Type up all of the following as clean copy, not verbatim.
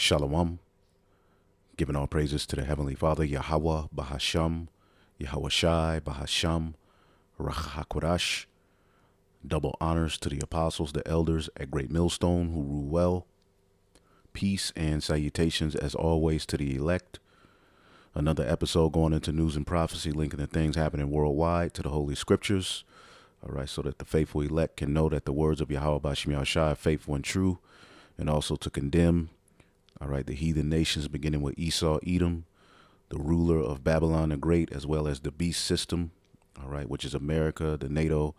Shalom, giving all praises to the Heavenly Father, Yahweh, Bahasham, Yahweh Shai, Bahasham, Rachakodash. Double honors to the apostles, the elders at Great Millstone who rule well. Peace and salutations as always to the elect. Another episode going into news and prophecy, linking the things happening worldwide to the Holy Scriptures. All right, so that the faithful elect can know that the words of Yahweh Bashim Yahshai are faithful and true, and also to condemn, all right, the heathen nations, beginning with Esau, Edom, the ruler of Babylon the Great, as well as the beast system, all right, which is America, the NATO,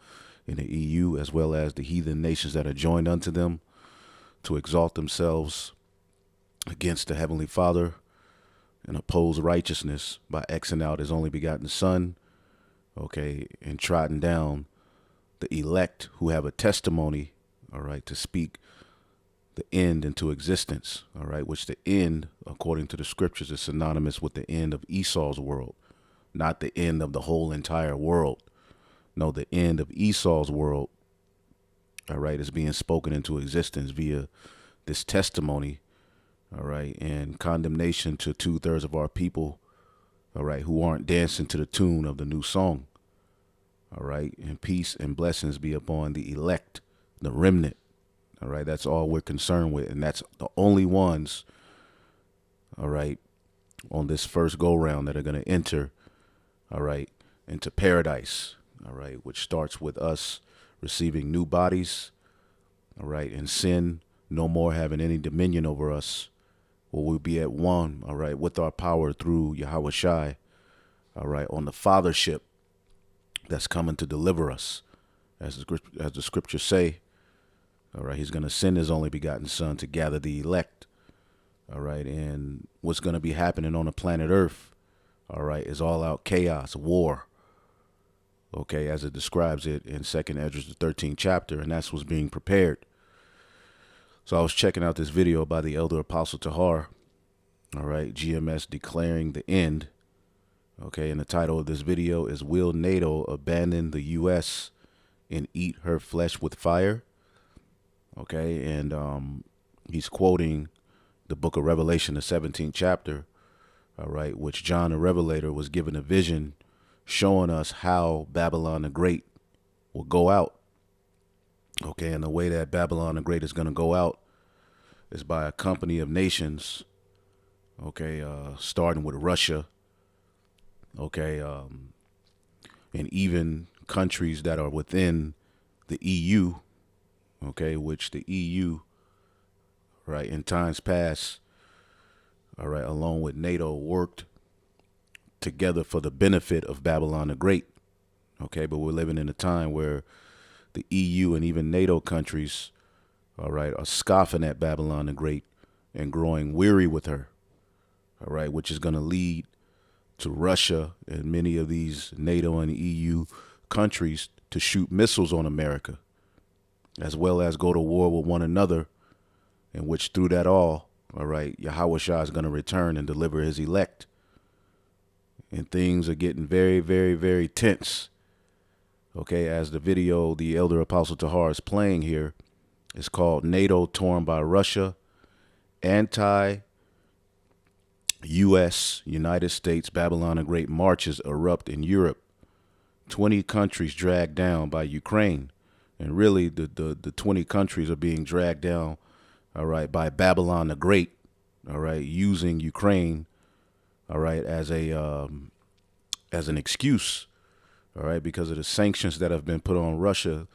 and the EU, as well as the heathen nations that are joined unto them to exalt themselves against the Heavenly Father and oppose righteousness by Xing out his only begotten Son, okay, and trotting down the elect who have a testimony, all right, to speak the end into existence, all right, which the end, according to the scriptures, is synonymous with the end of Esau's world, not the end of the whole entire world. No, the end of Esau's world, all right, is being spoken into existence via this testimony, all right, and condemnation to 2/3 of our people, all right, who aren't dancing to the tune of the new song, all right, and peace and blessings be upon the elect, the remnant, all right, that's all we're concerned with, and that's the only ones, all right, on this first go-round that are going to enter, all right, into paradise, all right, which starts with us receiving new bodies, all right, and sin no more having any dominion over us, or we'll be at one, all right, with our power through Yahweh Shai, all right, on the fathership that's coming to deliver us, as the scriptures say, all right, he's going to send his only begotten Son to gather the elect, all right, and what's going to be happening on the planet Earth, all right, is all out chaos, war, okay, as it describes it in 2nd Esdras, the 13th chapter, and that's what's being prepared. So I was checking out this video by the elder apostle Tahar, all right, GMS declaring the end, okay, and the title of this video is Will NATO Abandon the U.S. and Eat Her Flesh with Fire? Okay, and he's quoting the book of Revelation, the 17th chapter, all right, which John the Revelator was given a vision showing us how Babylon the Great will go out. Okay, and the way that Babylon the Great is going to go out is by a company of nations, okay, starting with Russia, okay, and even countries that are within the EU, okay, which the EU, right, in times past, all right, along with NATO, worked together for the benefit of Babylon the Great, okay, but we're living in a time where the EU and even NATO countries, all right, are scoffing at Babylon the Great and growing weary with her, all right, which is going to lead to Russia and many of these NATO and EU countries to shoot missiles on America, as well as go to war with one another, in which through that all right, Yahweh Shah is going to return and deliver his elect. And things are getting very, very, very tense. Okay, as the video the elder apostle Tahar is playing here is called NATO Torn by Russia, Anti-U.S. United States Babylon the Great marches erupt in Europe. 20 countries dragged down by Ukraine. And really, the 20 countries are being dragged down, all right, by Babylon the Great, all right, using Ukraine, all right, as an excuse, all right, because of the sanctions that have been put on Russia.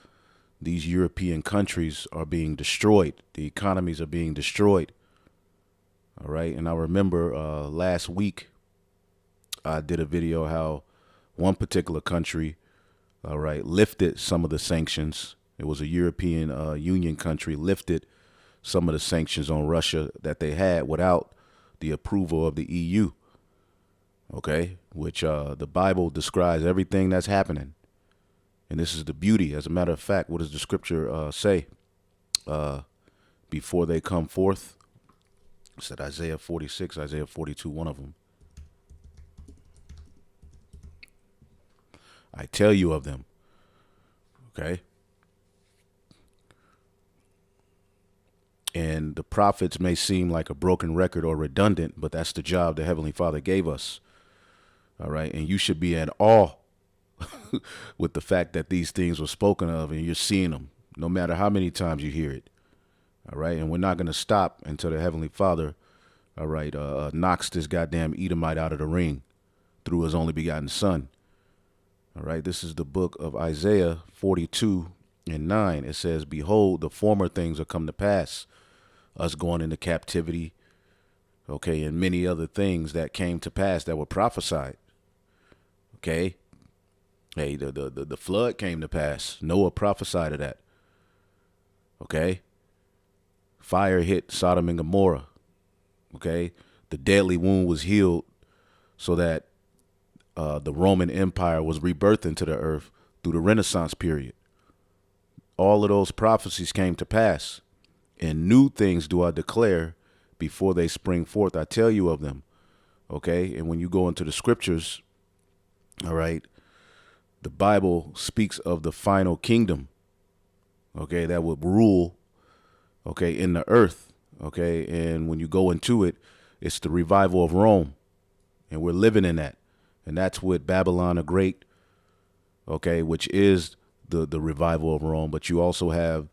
These European countries are being destroyed. The economies are being destroyed, all right. And I remember last week I did a video how one particular country, all right, lifted some of the sanctions. It was a European Union country lifted some of the sanctions on Russia that they had without the approval of the EU. Okay, which the Bible describes everything that's happening. And this is the beauty. As a matter of fact, what does the scripture say? Before they come forth, it said Isaiah 46, Isaiah 42, one of them. I tell you of them. Okay. And the prophets may seem like a broken record or redundant, but that's the job the Heavenly Father gave us. All right. And you should be in awe with the fact that these things were spoken of and you're seeing them, no matter how many times you hear it. All right. And we're not going to stop until the Heavenly Father, all right, knocks this goddamn Edomite out of the ring through his only begotten Son. All right. This is the book of Isaiah 42:9. It says, behold, the former things are come to pass, us going into captivity, okay, and many other things that came to pass that were prophesied. Okay. Hey, the flood came to pass. Noah prophesied of that. Okay. Fire hit Sodom and Gomorrah. Okay. The deadly wound was healed so that the Roman Empire was rebirthed into the earth through the Renaissance period. All of those prophecies came to pass, and new things do I declare before they spring forth. I tell you of them. Okay. And when you go into the scriptures, all right, the Bible speaks of the final kingdom, okay, that would rule, okay, in the earth, okay, and when you go into it, it's the revival of Rome, and we're living in that, and that's with Babylon the Great, okay, which is the revival of Rome, but you also have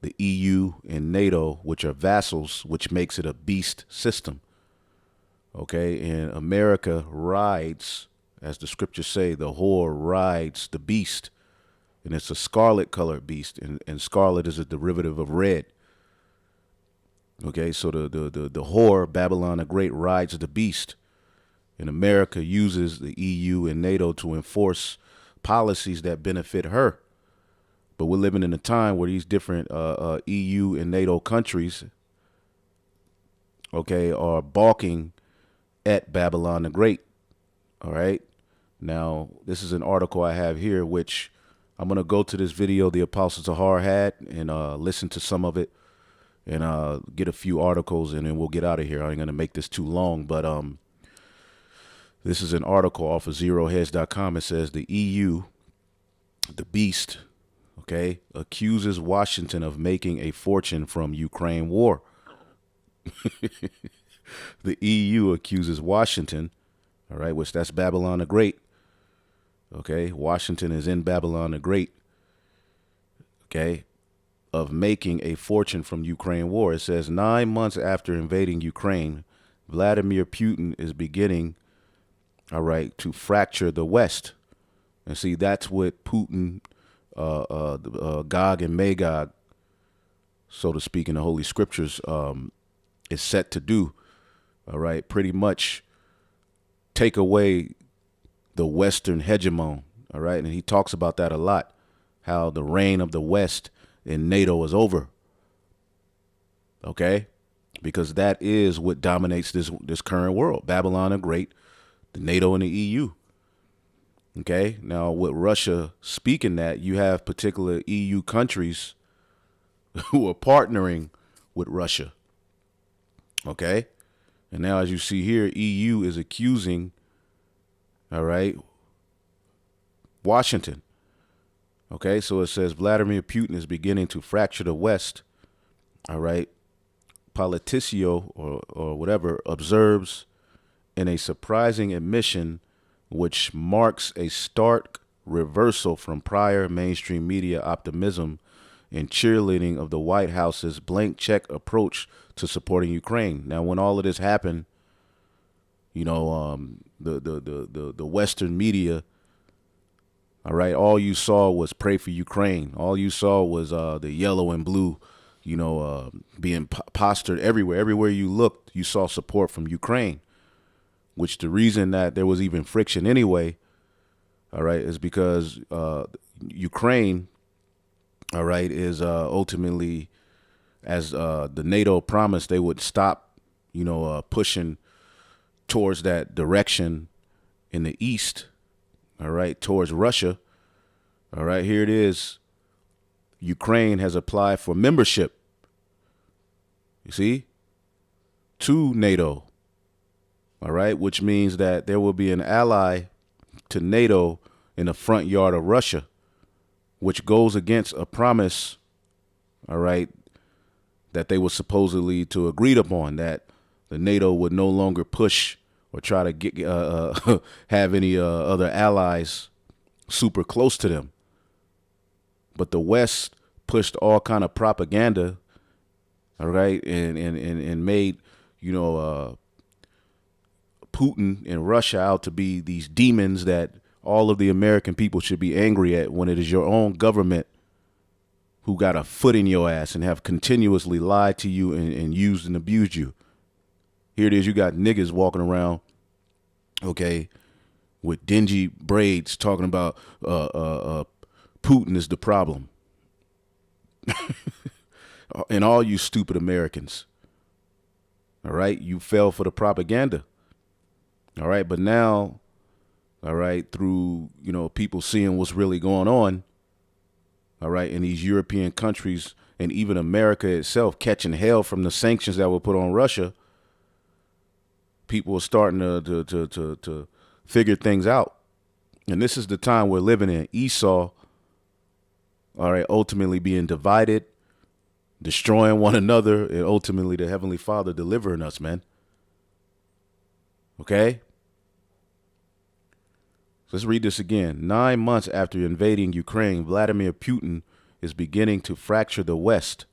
the EU and NATO, which are vassals, which makes it a beast system, okay, and America rides, as the scriptures say, the whore rides the beast, and it's a scarlet colored beast, and scarlet is a derivative of red. Okay, so the whore, Babylon the Great, rides the beast, and America uses the EU and NATO to enforce policies that benefit her. But we're living in a time where these different EU and NATO countries, okay, are balking at Babylon the Great. All right. Now, this is an article I have here, which I'm going to go to this video the Apostle Tahar had and listen to some of it and get a few articles, and then we'll get out of here. I ain't going to make this too long, but this is an article off of zeroheads.com. It says the EU, the beast, okay, accuses Washington of making a fortune from Ukraine war. The EU accuses Washington, all right, which that's Babylon the Great. Okay, Washington is in Babylon the Great, okay, of making a fortune from Ukraine war. It says 9 months after invading Ukraine, Vladimir Putin is beginning, all right, to fracture the West. And see, that's what Putin, Gog and Magog, so to speak, in the Holy Scriptures, is set to do, all right, pretty much take away the Western hegemon, all right? And he talks about that a lot, how the reign of the West in NATO is over, okay? Because that is what dominates this current world, Babylon the Great, the NATO and the EU, okay? Now, with Russia speaking that, you have particular EU countries who are partnering with Russia, okay? And now, as you see here, EU is accusing, all right, Washington. Okay, so it says Vladimir Putin is beginning to fracture the West. All right. Politicio or whatever observes in a surprising admission, which marks a stark reversal from prior mainstream media optimism and cheerleading of the White House's blank check approach to supporting Ukraine. Now, when all of this happened, you know, the Western media, all right, all you saw was pray for Ukraine. All you saw was the yellow and blue, you know, being postured everywhere. Everywhere you looked, you saw support from Ukraine, which the reason that there was even friction anyway, all right, is because Ukraine, all right, is ultimately, as the NATO promised, they would stop, you know, pushing towards that direction in the east, all right, towards Russia. All right, here it is. Ukraine has applied for membership, you see, to NATO, all right, which means that there will be an ally to NATO in the front yard of Russia, which goes against a promise, all right, that they were supposedly to agreed upon, that the NATO would no longer push or try to get have any other allies super close to them. But the West pushed all kind of propaganda, all right, and made, Putin and Russia out to be these demons that all of the American people should be angry at, when it is your own government who got a foot in your ass and have continuously lied to you and used and abused you. Here it is, you got niggas walking around, okay, with dingy braids talking about Putin is the problem. And all you stupid Americans, all right, you fell for the propaganda. All right, but now, all right, through, people seeing what's really going on, all right, in these European countries and even America itself catching hell from the sanctions that were put on Russia, people are starting to figure things out. And this is the time we're living in. Esau, all right, ultimately being divided, destroying one another, and ultimately the Heavenly Father delivering us, man. Okay? Let's read this again. 9 months after invading Ukraine, Vladimir Putin is beginning to fracture the West.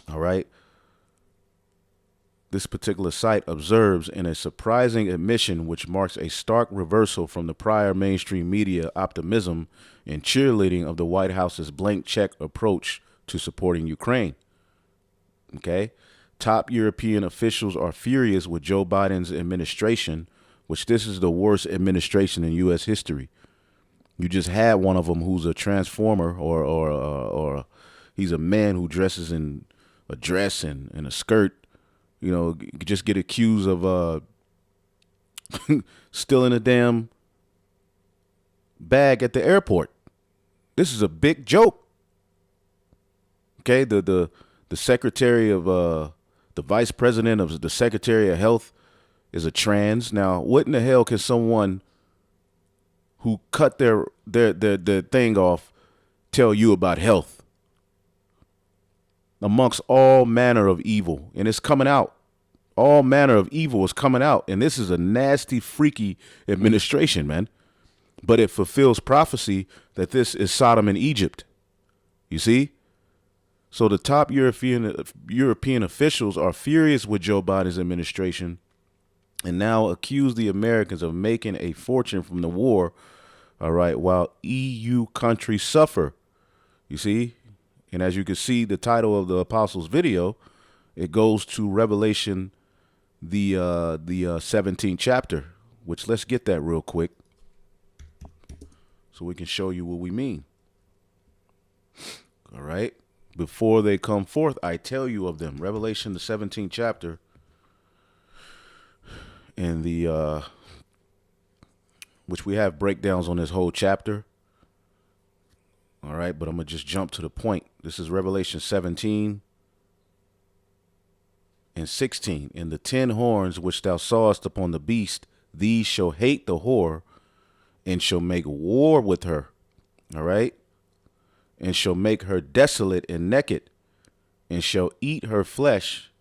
All right? This particular site observes in a surprising admission which marks a stark reversal from the prior mainstream media optimism and cheerleading of the White House's blank check approach to supporting Ukraine. Okay? Top European officials are furious with Joe Biden's administration, which this is the worst administration in U.S. history. You just had one of them who's a transformer, or he's a man who dresses in a dress and a skirt, just get accused of stealing a damn bag at the airport. This is a big joke. Okay, the secretary of the vice president of the Secretary of Health is a trans. Now, what in the hell can someone who cut their thing off tell you about health? Amongst all manner of evil, and it's coming out. All manner of evil is coming out, and this is a nasty, freaky administration, man. But it fulfills prophecy that this is Sodom and Egypt. You see? So the top European officials are furious with Joe Biden's administration and now accuse the Americans of making a fortune from the war, all right, while EU countries suffer. You see? And as you can see, the title of the Apostles' video, it goes to Revelation, the 17th chapter, which let's get that real quick so we can show you what we mean. All right. Before they come forth, I tell you of them. Revelation, the 17th chapter, and the which we have breakdowns on this whole chapter. All right, but I'm going to just jump to the point. This is Revelation 17 and 16. And the 10 horns which thou sawest upon the beast, these shall hate the whore and shall make war with her. All right. And shall make her desolate and naked, and shall eat her flesh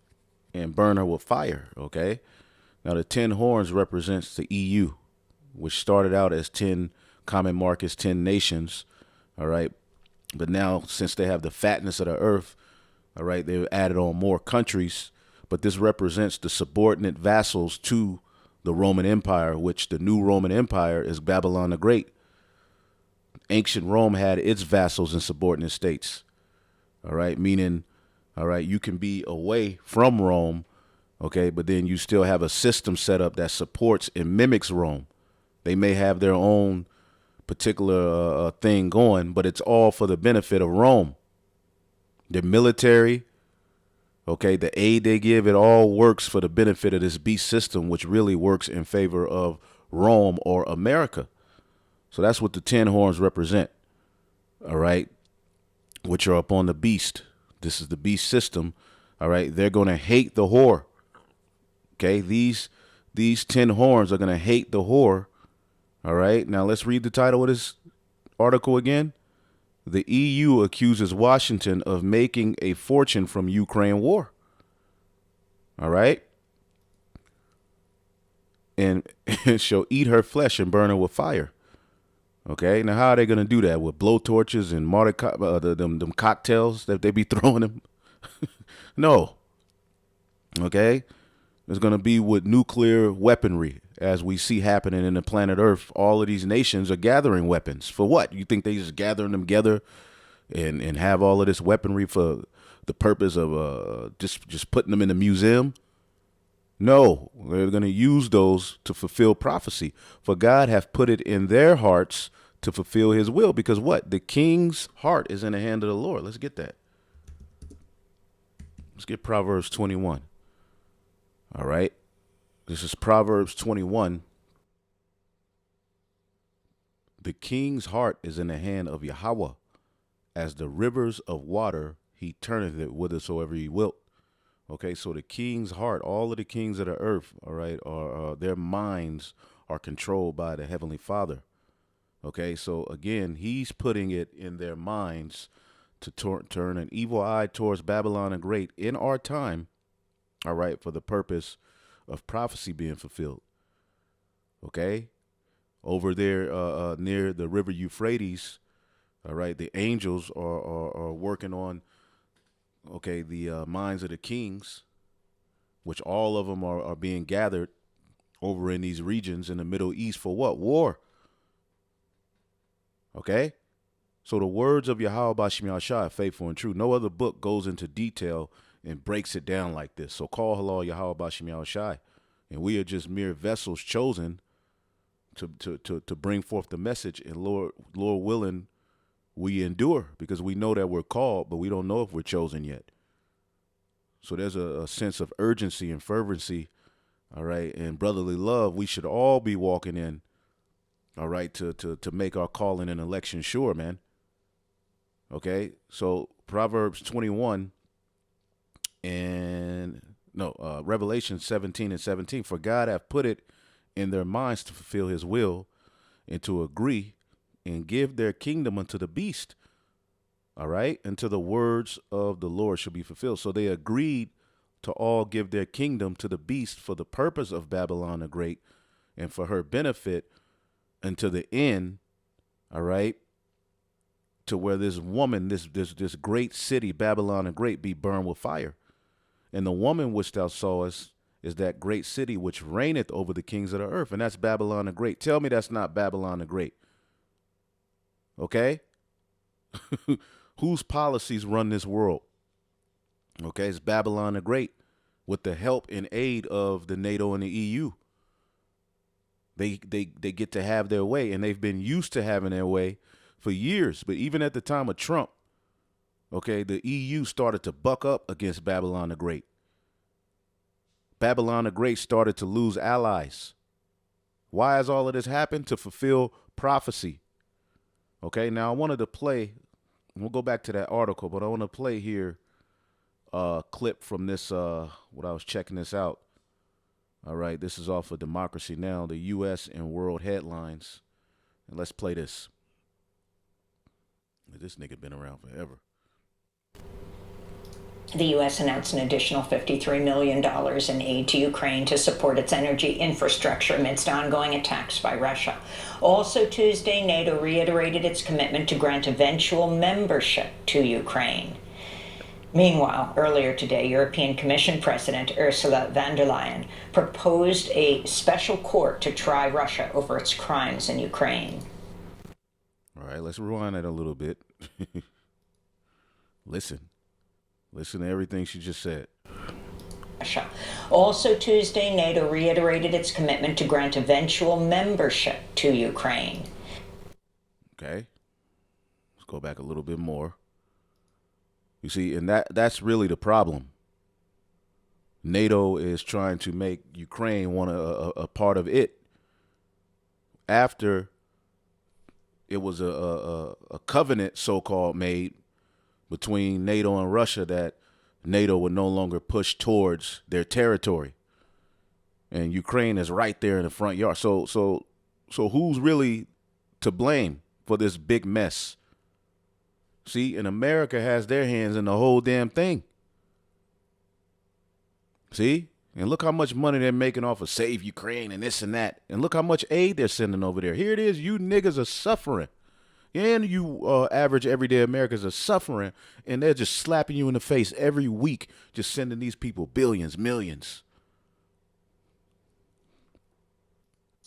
and burn her with fire. Okay. Now the 10 horns represents the EU, which started out as 10 common markets, 10 nations. All right. But now, since they have the fatness of the earth, all right, they've added on more countries. But this represents the subordinate vassals to the Roman Empire, which the new Roman Empire is Babylon the Great. Ancient Rome had its vassals and subordinate states. All right. Meaning, all right, you can be away from Rome. OK, but then you still have a system set up that supports and mimics Rome. They may have their own particular thing going, but it's all for the benefit of Rome. Their military, okay, the aid they give, it all works for the benefit of this beast system, which really works in favor of Rome or America. So that's what the 10 horns represent, all right, which are upon the beast. This is the beast system, all right. They're going to hate the whore, okay. These 10 horns are going to hate the whore. All right, now let's read the title of this article again. The EU accuses Washington of making a fortune from Ukraine war. All right. And shall eat her flesh and burn her with fire. Okay. Now, how are they going to do that? With blowtorches and them cocktails that they be throwing them? No. Okay. It's going to be with nuclear weaponry, as we see happening in the planet Earth. All of these nations are gathering weapons. For what? You think they just gathering them together and have all of this weaponry for the purpose of just putting them in the museum? No, they're going to use those to fulfill prophecy. For God hath put it in their hearts to fulfill his will. Because what? The king's heart is in the hand of the Lord. Let's get that. Let's get Proverbs 21. All right. This is Proverbs 21. The king's heart is in the hand of Yahweh. As the rivers of water, he turneth it whithersoever he wilt. Okay, so the king's heart, all of the kings of the earth, all right, are their minds are controlled by the Heavenly Father. Okay, so again, he's putting it in their minds to turn an evil eye towards Babylon the Great in our time, all right, for the purpose of prophecy being fulfilled. Okay, over there near the river Euphrates, all right, the angels are working on, okay, the minds of the kings, which all of them are being gathered over in these regions in the Middle East for what? War. Okay? So the words of Yahweh Bashim Yahshua are faithful and true. No other book goes into detail and breaks it down like this. So call halal Yahweh Bashim Yahshua. And we are just mere vessels chosen to bring forth the message. And Lord willing, we endure because we know that we're called, but we don't know if we're chosen yet. So there's a sense of urgency and fervency, all right, and brotherly love we should all be walking in, all right, to make our calling and election sure, man. Okay, so Proverbs 21 and Revelation 17 and 17. For God hath put it in their minds to fulfill his will and to agree and give their kingdom unto the beast. All right, until the words of the Lord shall be fulfilled. So they agreed to all give their kingdom to the beast for the purpose of Babylon the Great and for her benefit until the end. All right, to where this woman, this great city, Babylon the Great, be burned with fire. And the woman which thou sawest is that great city which reigneth over the kings of the earth. And that's Babylon the Great. Tell me that's not Babylon the Great. Okay? Whose policies run this world? Okay, it's Babylon the Great with the help and aid of the NATO and the EU. They get to have their way, and they've been used to having their way for years. But even at the time of Trump, okay, the EU started to buck up against Babylon the Great. Babylon the Great started to lose allies. Why has all of this happened? To fulfill prophecy. Okay, now I wanted to play, we'll go back to that article, but I want to play here a clip from this, what I was checking this out. All right, this is off of Democracy Now!, the U.S. and world headlines. And let's play this. This nigga been around forever. The U.S. announced an additional $53 million in aid to Ukraine to support its energy infrastructure amidst ongoing attacks by Russia. Also Tuesday, NATO reiterated its commitment to grant eventual membership to Ukraine. Meanwhile, earlier today, European Commission President Ursula von der Leyen proposed a special court to try Russia over its crimes in Ukraine. All right, let's rewind that a little bit. Listen to everything she just said. Also Tuesday, NATO reiterated its commitment to grant eventual membership to Ukraine. Okay, let's go back a little bit more. You see, and that's really the problem. NATO is trying to make Ukraine want a part of it after it was a covenant so-called made between NATO and Russia that NATO would no longer push towards their territory. And Ukraine is right there in the front yard. So who's really to blame for this big mess? See, and America has their hands in the whole damn thing. See? And look how much money they're making off of Save Ukraine and this and that. And look how much aid they're sending over there. Here it is. You niggas are suffering. And you average everyday Americans are suffering. And they're just slapping you in the face every week, just sending these people billions, millions.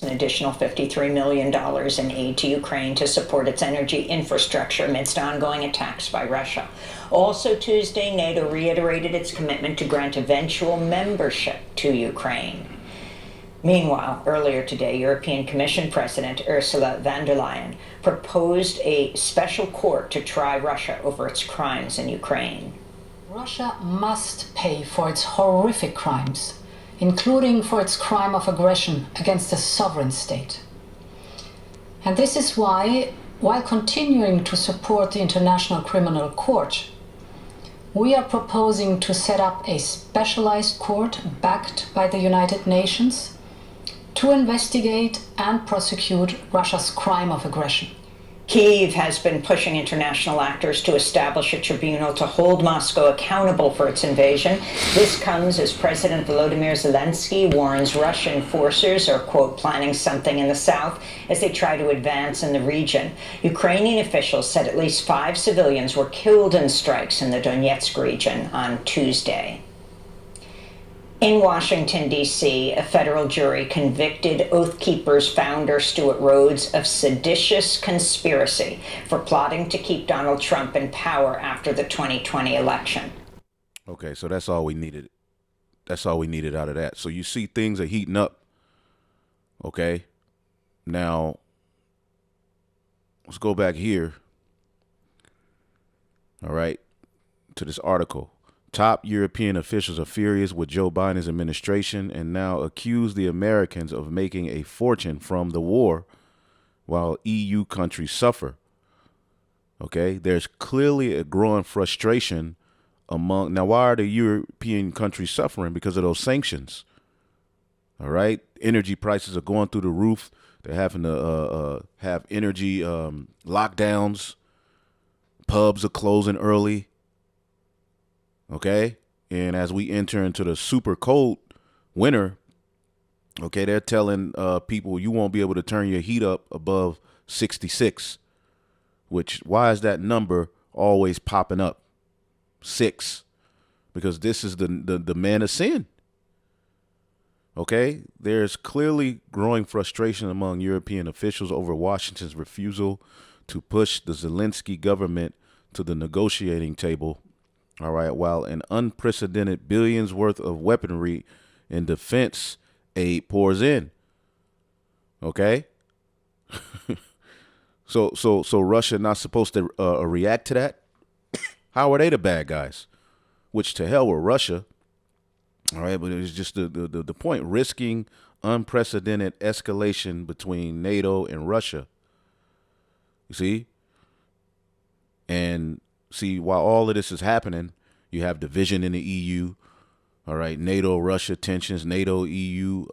An additional $53 million in aid to Ukraine to support its energy infrastructure amidst ongoing attacks by Russia. Also Tuesday, NATO reiterated its commitment to grant eventual membership to Ukraine. Meanwhile, earlier today, European Commission President Ursula von der Leyen proposed a special court to try Russia over its crimes in Ukraine. Russia must pay for its horrific crimes, including for its crime of aggression against a sovereign state. And this is why, while continuing to support the International Criminal Court, we are proposing to set up a specialized court backed by the United Nations to investigate and prosecute Russia's crime of aggression. Kyiv has been pushing international actors to establish a tribunal to hold Moscow accountable for its invasion. This comes as President Volodymyr Zelensky warns Russian forces are, quote, planning something in the south as they try to advance in the region. Ukrainian officials said at least 5 civilians were killed in strikes in the Donetsk region on Tuesday. In Washington, D.C., a federal jury convicted Oath Keepers founder Stuart Rhodes of seditious conspiracy for plotting to keep Donald Trump in power after the 2020 election. Okay, so that's all we needed. That's all we needed out of that. So you see things are heating up. Okay. Now, let's go back here. All right. To this article. Top European officials are furious with Joe Biden's administration and now accuse the Americans of making a fortune from the war while EU countries suffer. Okay, there's clearly a growing frustration among. Now, why are the European countries suffering? Because of those sanctions. All right, energy prices are going through the roof. They're having to have energy lockdowns. Pubs are closing early. Okay, and as we enter into the super cold winter, okay, they're telling people you won't be able to turn your heat up above 66, which why is that number always popping up? 6, because this is the man of sin. Okay, there's clearly growing frustration among European officials over Washington's refusal to push the Zelensky government to the negotiating table. All right, while an unprecedented billions worth of weaponry and defense aid pours in. Okay. So Russia not supposed to react to that? How are they the bad guys? Which to hell with Russia. All right, but it's just the point, risking unprecedented escalation between NATO and Russia. You see? And see, while all of this is happening, you have division in the EU. All right, NATO, Russia tensions, NATO, EU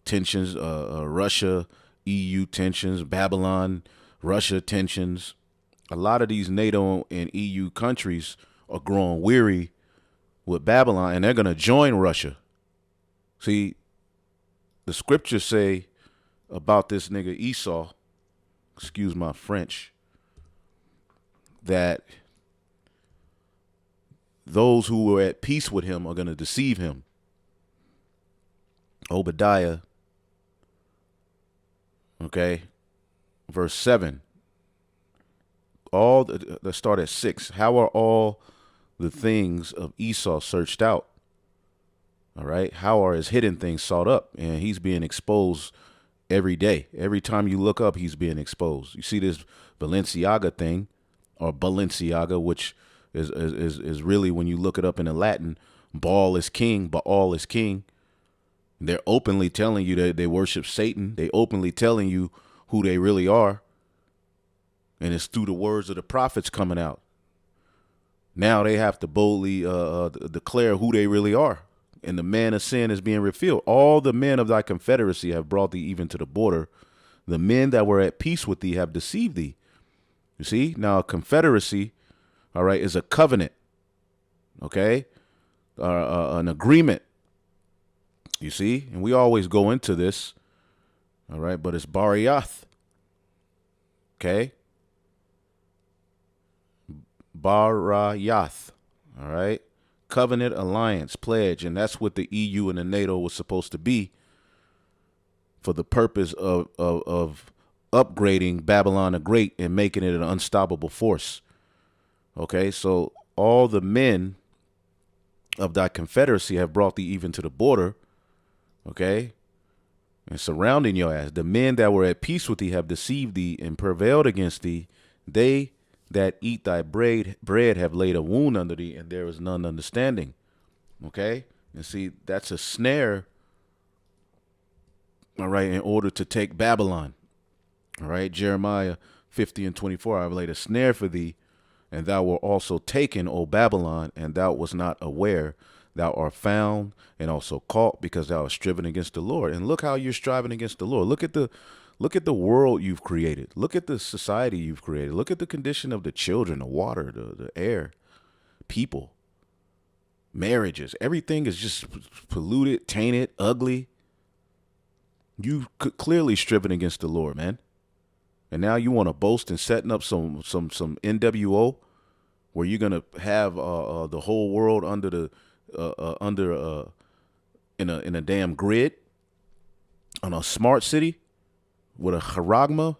tensions, Russia, EU tensions, Babylon, Russia tensions. A lot of these NATO and EU countries are growing weary with Babylon, and they're going to join Russia. See, the scriptures say about this nigga Esau, excuse my French, that those who were at peace with him are going to deceive him. Obadiah, okay, verse 7. Let's start at 6. How are all the things of Esau searched out? All right. How are his hidden things sought up? And he's being exposed every day. Every time you look up, he's being exposed. You see this Balenciaga thing, or Balenciaga, which is really, when you look it up in the Latin, Baal is king, Baal is king. They're openly telling you that they worship Satan. They openly telling you who they really are. And it's through the words of the prophets coming out. Now they have to boldly declare who they really are. And the man of sin is being revealed. All the men of thy confederacy have brought thee even to the border. The men that were at peace with thee have deceived thee. You see? Now, a confederacy, all right, is a covenant, okay? An agreement, you see? And we always go into this, all right, but it's barayath, okay? Barayath, all right? Covenant, alliance, pledge, and that's what the EU and the NATO was supposed to be for the purpose of upgrading Babylon the Great and making it an unstoppable force. Okay, so all the men of thy confederacy have brought thee even to the border, okay, and surrounding your ass. The men that were at peace with thee have deceived thee and prevailed against thee. They that eat thy bread have laid a wound under thee, and there is none understanding. Okay, and see, that's a snare, all right, in order to take Babylon. All right, Jeremiah 50:24, I have laid a snare for thee, and thou wert also taken, O Babylon, and thou wast not aware. Thou art found and also caught, because thou hast striven against the Lord. And look how you're striving against the Lord. Look at the world you've created. Look at the society you've created. Look at the condition of the children, the water, the air, people, marriages. Everything is just polluted, tainted, ugly. You could clearly striven against the Lord, man. And now you want to boast in setting up some NWO where you're gonna have the whole world under in a damn grid on a smart city with a charagma.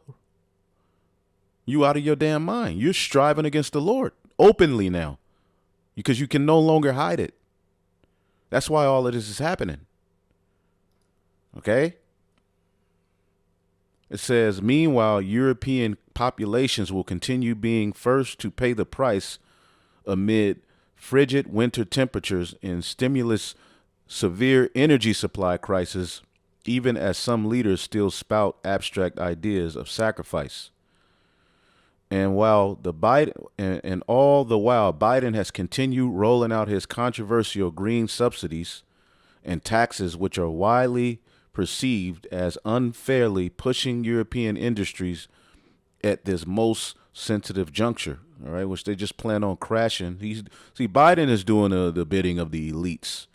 You out of your damn mind. You're striving against the Lord openly now because you can no longer hide it. That's why all of this is happening. Okay? It says, meanwhile, European populations will continue being first to pay the price amid frigid winter temperatures and stimulus severe energy supply crisis, even as some leaders still spout abstract ideas of sacrifice. And while all the while Biden has continued rolling out his controversial green subsidies and taxes, which are widely perceived as unfairly pushing European industries at this most sensitive juncture, all right, which they just plan on crashing. Biden is doing the bidding of the elites.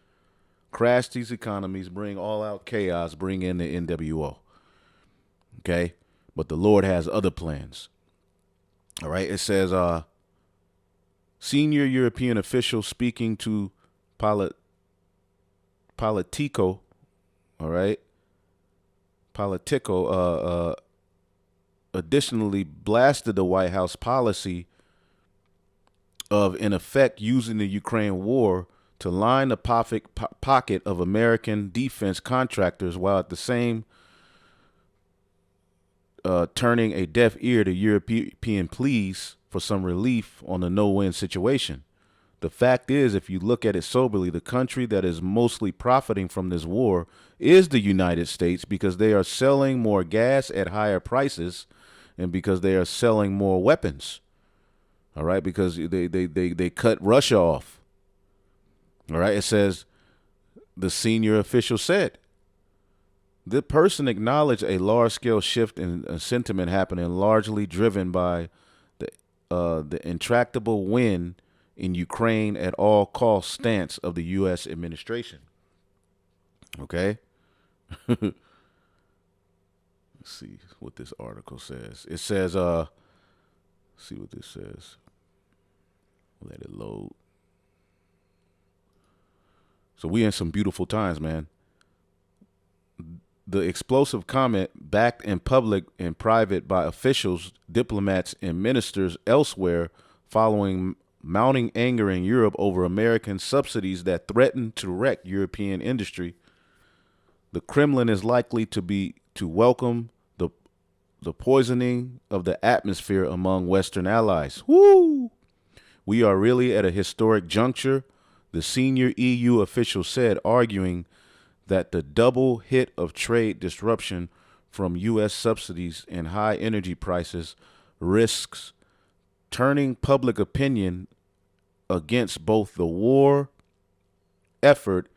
Crash these economies, bring all out chaos, bring in the NWO. Okay? But the Lord has other plans. All right? It says, senior European official speaking to Politico, all right? Politico, additionally blasted the White House policy of, in effect, using the Ukraine war to line the pocket of American defense contractors while at the same turning a deaf ear to European pleas for some relief on the no-win situation. The fact is, if you look at it soberly, the country that is mostly profiting from this war is the United States, because they are selling more gas at higher prices and because they are selling more weapons. All right, because they cut Russia off. All right, it says, the senior official said, the person acknowledged a large-scale shift in sentiment happening, largely driven by the intractable win in Ukraine at all cost stance of the U.S. administration. Okay? Let's see what this article says. It says, see what this says. Let it load. So we in some beautiful times, man. The explosive comment, backed in public and private by officials, diplomats, and ministers elsewhere, following mounting anger in Europe over American subsidies that threaten to wreck European industry. The Kremlin is likely to welcome the poisoning of the atmosphere among Western allies. Woo! We are really at a historic juncture, the senior EU official said, arguing that the double hit of trade disruption from U.S. subsidies and high energy prices risks turning public opinion against both the war effort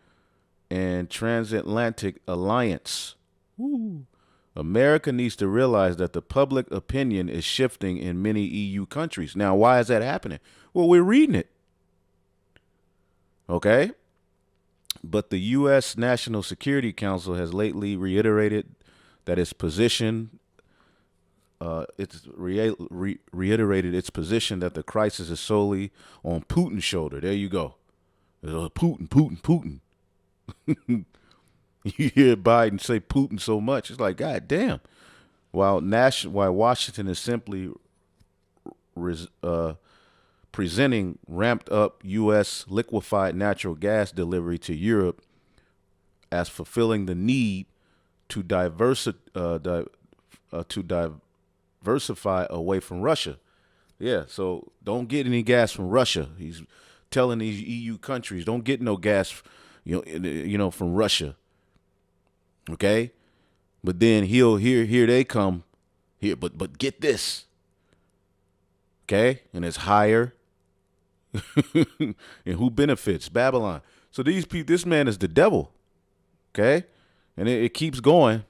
and transatlantic alliance. Woo. America needs to realize that the public opinion is shifting in many EU countries. Now, why is that happening? Well, we're reading it. Okay? But the U.S. National Security Council has lately reiterated that its position, reiterated its position that the crisis is solely on Putin's shoulder. There you go. Putin. You hear Biden say Putin so much, it's like, God damn. While Washington is simply presenting ramped up U.S. liquefied natural gas delivery to Europe as fulfilling the need to diversify away from Russia. Yeah, so don't get any gas from Russia. He's telling these EU countries, don't get no gas, from Russia. Okay, but then here they come here, but get this. Okay, and it's higher. And who benefits? Babylon. So these people, this man is the devil. Okay, and it keeps going.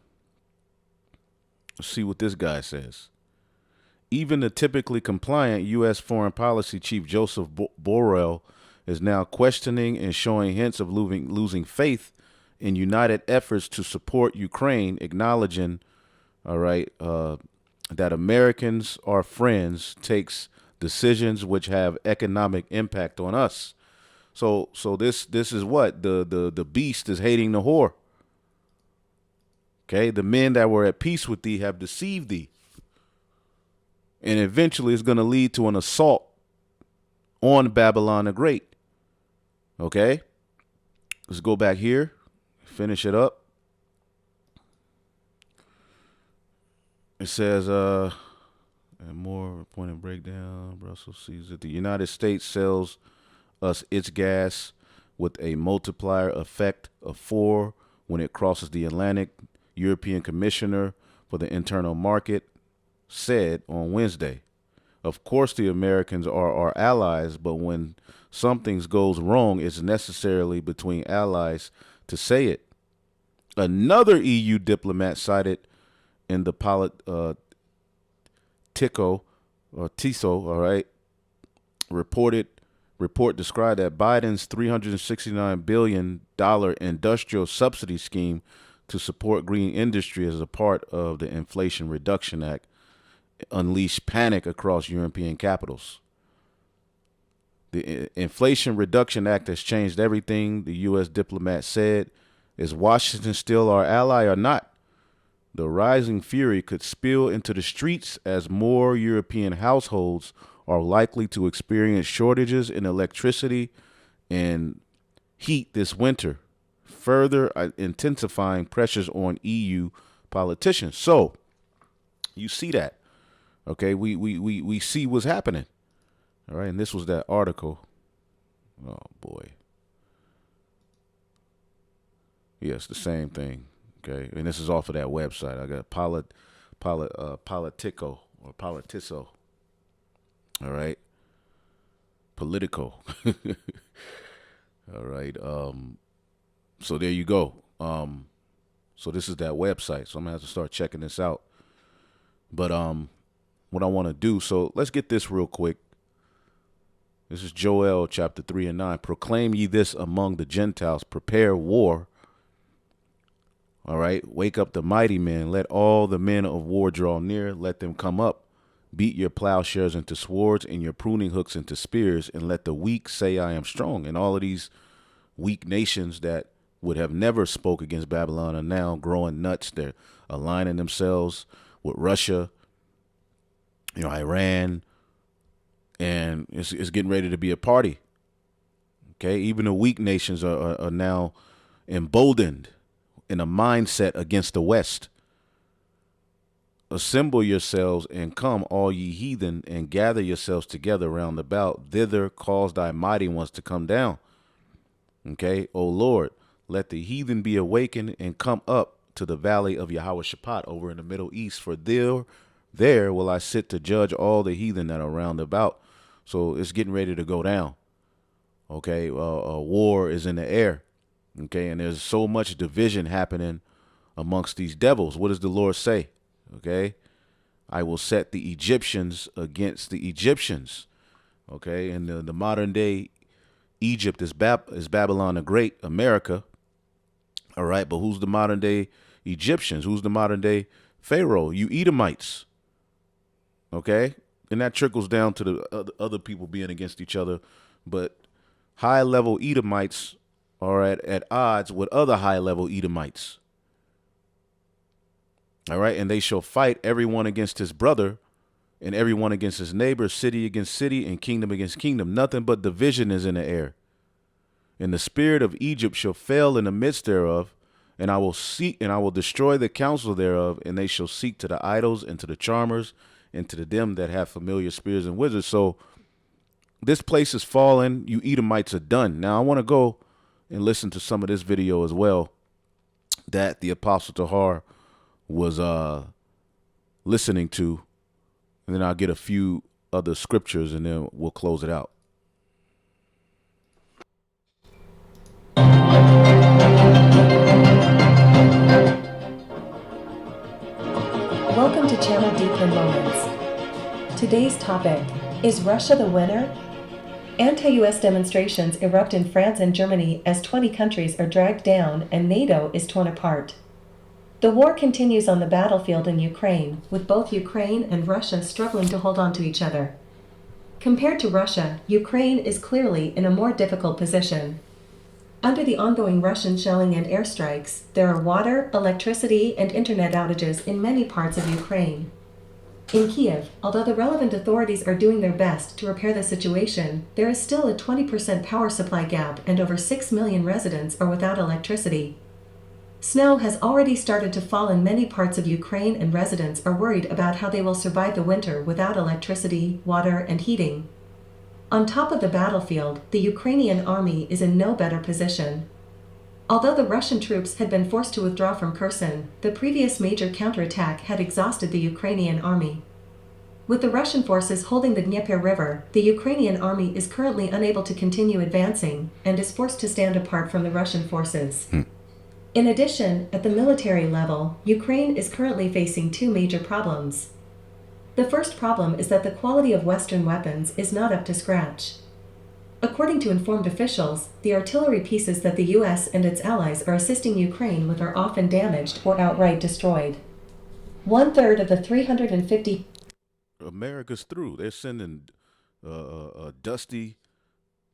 Let's see what this guy says. Even the typically compliant U.S. foreign policy chief Joseph Borrell is now questioning and showing hints of losing faith in united efforts to support Ukraine, acknowledging, that Americans are friends, takes decisions which have economic impact on us. So this is what the beast is hating the whore. Okay, the men that were at peace with thee have deceived thee, and eventually it's going to lead to an assault on Babylon the Great. Okay, let's go back here. Finish it up. It says, and more point and breakdown. Brussels sees that the United States sells us its gas with a multiplier effect of 4 when it crosses the Atlantic. European Commissioner for the Internal Market said on Wednesday. Of course, the Americans are our allies, but when something goes wrong, it's necessarily between allies to say it. Another EU diplomat cited in the TISO, report described that Biden's $369 billion industrial subsidy scheme to support green industry as a part of the Inflation Reduction Act unleashed panic across European capitals. The Inflation Reduction Act has changed everything, the U.S. diplomat said. Is Washington still our ally or not? The rising fury could spill into the streets as more European households are likely to experience shortages in electricity and heat this winter, further intensifying pressures on EU politicians. So you see that. Okay, we see what's happening. All right, and this was that article. Oh boy. Yes, the same thing. Okay, and this is off of that website. I got Politico or Politiso. All right, Politico. All right. So there you go. So this is that website. So I'm gonna have to start checking this out. But what I want to do. So let's get this real quick. This is Joel chapter 3 and 9. Proclaim ye this among the Gentiles. Prepare war. All right. Wake up the mighty men. Let all the men of war draw near. Let them come up. Beat your plowshares into swords and your pruning hooks into spears. And let the weak say, I am strong. And all of these weak nations that would have never spoke against Babylon are now growing nuts. They're aligning themselves with Russia, Iran, and it's getting ready to be a party. Okay. Even the weak nations are now emboldened in a mindset against the West. Assemble yourselves and come, all ye heathen, and gather yourselves together round about. Thither cause thy mighty ones to come down. Okay, O Lord, let the heathen be awakened and come up to the valley of Yahweh Shaphat over in the Middle East. For there will I sit to judge all the heathen that are round about. So it's getting ready to go down. Okay, war is in the air. Okay, and there's so much division happening amongst these devils. What does the Lord say? Okay. I will set the Egyptians against the Egyptians. Okay. And the modern day Egypt is Babylon the Great, America. All right. But who's the modern day Egyptians? Who's the modern day Pharaoh? You Edomites. Okay. And that trickles down to the other people being against each other. But high level Edomites are at odds with other high level Edomites. All right. And they shall fight everyone against his brother and everyone against his neighbor, city against city, and kingdom against kingdom. Nothing but division is in the air. And the spirit of Egypt shall fail in the midst thereof, and I will destroy the counsel thereof, and they shall seek to the idols and to the charmers and to them that have familiar spirits and wizards. So this place is fallen. You Edomites are done. Now I want to go and listen to some of this video as well that the Apostle Tahar was listening to, and then I'll get a few other scriptures, and then we'll close it out. Welcome to Channel Deeper Moments. Today's topic, is Russia the winner? Anti-US demonstrations erupt in France and Germany as 20 countries are dragged down and NATO is torn apart. The war continues on the battlefield in Ukraine, with both Ukraine and Russia struggling to hold on to each other. Compared to Russia, Ukraine is clearly in a more difficult position. Under the ongoing Russian shelling and airstrikes, there are water, electricity, and internet outages in many parts of Ukraine. In Kiev, although the relevant authorities are doing their best to repair the situation, there is still a 20% power supply gap and over 6 million residents are without electricity. Snow has already started to fall in many parts of Ukraine, and residents are worried about how they will survive the winter without electricity, water, and heating. On top of the battlefield, the Ukrainian army is in no better position. Although the Russian troops had been forced to withdraw from Kherson, the previous major counterattack had exhausted the Ukrainian army. With the Russian forces holding the Dnieper River, the Ukrainian army is currently unable to continue advancing and is forced to stand apart from the Russian forces. In addition, at the military level, Ukraine is currently facing two major problems. The first problem is that the quality of Western weapons is not up to scratch. According to informed officials, the artillery pieces that the US and its allies are assisting Ukraine with are often damaged or outright destroyed. 1/3 of the 350 America's through. They're sending a dusty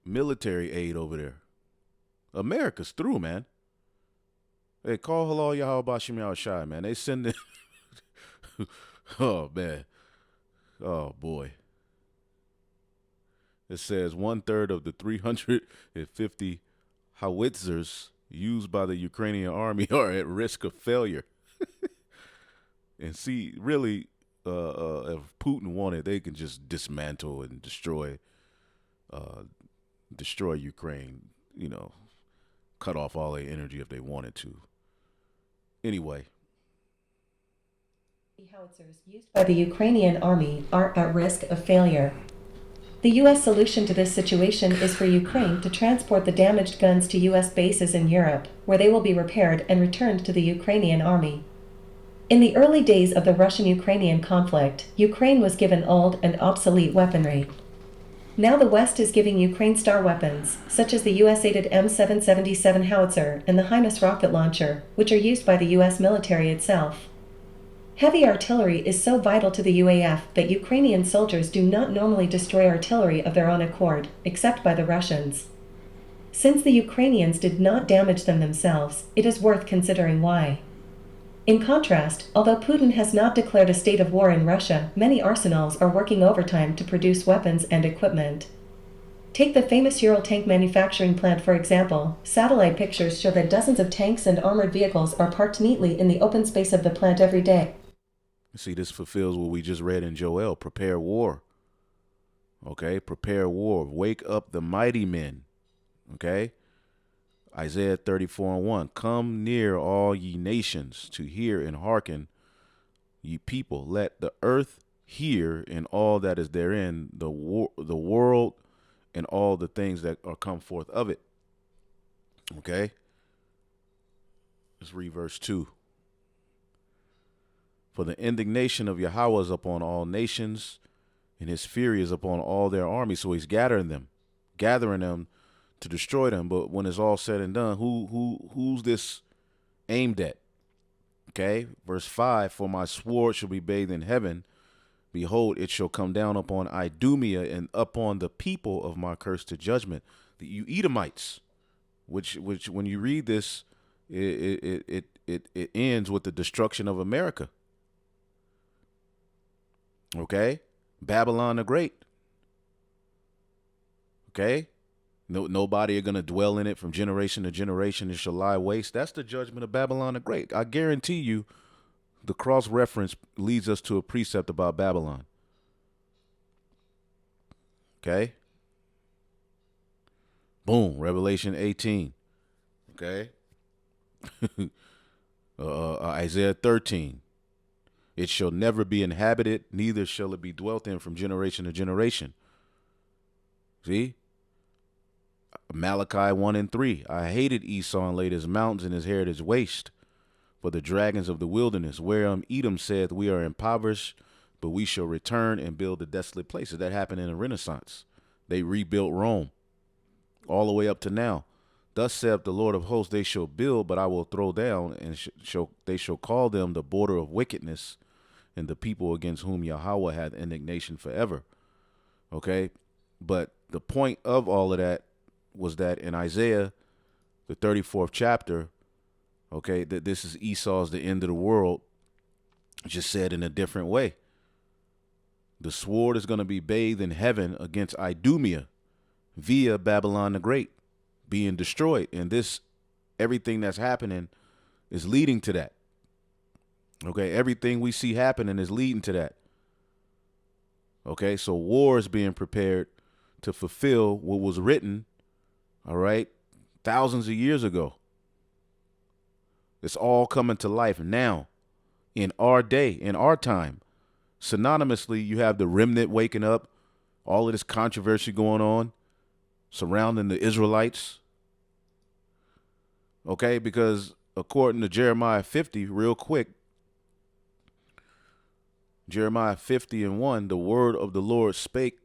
military aid over there. America's through, man. Hey, call Halal Yahweh Bashim Yahweh Shai, man. They sending. Oh, man. Oh, boy. It says 1/3 of the 350 howitzers used by the Ukrainian army are at risk of failure. And see, really, if Putin wanted, they can just dismantle and destroy Ukraine, cut off all their energy if they wanted to. Anyway. howitzers used by the Ukrainian army are at risk of failure. The U.S. solution to this situation is for Ukraine to transport the damaged guns to U.S. bases in Europe, where they will be repaired and returned to the Ukrainian army. In the early days of the Russian-Ukrainian conflict, Ukraine was given old and obsolete weaponry. Now the West is giving Ukraine star weapons, such as the US-aided M777 howitzer and the HIMARS rocket launcher, which are used by the US military itself. Heavy artillery is so vital to the UAF that Ukrainian soldiers do not normally destroy artillery of their own accord, except by the Russians. Since the Ukrainians did not damage them themselves, it is worth considering why. In contrast, although Putin has not declared a state of war in Russia, many arsenals are working overtime to produce weapons and equipment. Take the famous Ural tank manufacturing plant for example. Satellite pictures show that dozens of tanks and armored vehicles are parked neatly in the open space of the plant every day. See, this fulfills what we just read in Joel. Prepare war. Okay? Prepare war. Wake up the mighty men. Okay? Isaiah 34:1. Come near, all ye nations, to hear and hearken, ye people. Let the earth hear and all that is therein, the world and all the things that are come forth of it. Okay? Let's read verse 2. For the indignation of Yahweh is upon all nations, and his fury is upon all their armies. So he's gathering them to destroy them. But when it's all said and done, who's this aimed at? Okay, verse 5, for my sword shall be bathed in heaven. Behold, it shall come down upon Idumea and upon the people of my curse to judgment. You Edomites, which when you read this, it ends with the destruction of America. Okay, Babylon the Great. Okay, nobody are gonna dwell in it from generation to generation. It shall lie waste. That's the judgment of Babylon the Great. I guarantee you, the cross reference leads us to a precept about Babylon. Okay. Boom. Revelation 18. Okay. Isaiah 13. It shall never be inhabited, neither shall it be dwelt in from generation to generation. See? Malachi 1 and 3. I hated Esau and laid his mountains and his heritage waste for the dragons of the wilderness, whereum Edom saith, we are impoverished, but we shall return and build the desolate places. That happened in the Renaissance. They rebuilt Rome all the way up to now. Thus saith the Lord of hosts, they shall build, but I will throw down, and they shall call them the border of wickedness, and the people against whom Yahweh hath indignation forever. Okay? But the point of all of that was that in Isaiah, the 34th chapter, okay, that this is Esau's the end of the world, just said in a different way. The sword is going to be bathed in heaven against Idumea via Babylon the Great being destroyed. And this, everything that's happening is leading to that. Okay, everything we see happening is leading to that. Okay, so war is being prepared to fulfill what was written, all right, thousands of years ago. It's all coming to life now, in our day, in our time. Synonymously, you have the remnant waking up, all of this controversy going on surrounding the Israelites. Okay, because according to Jeremiah 50, real quick, Jeremiah 50 and 1, the word of the Lord spake,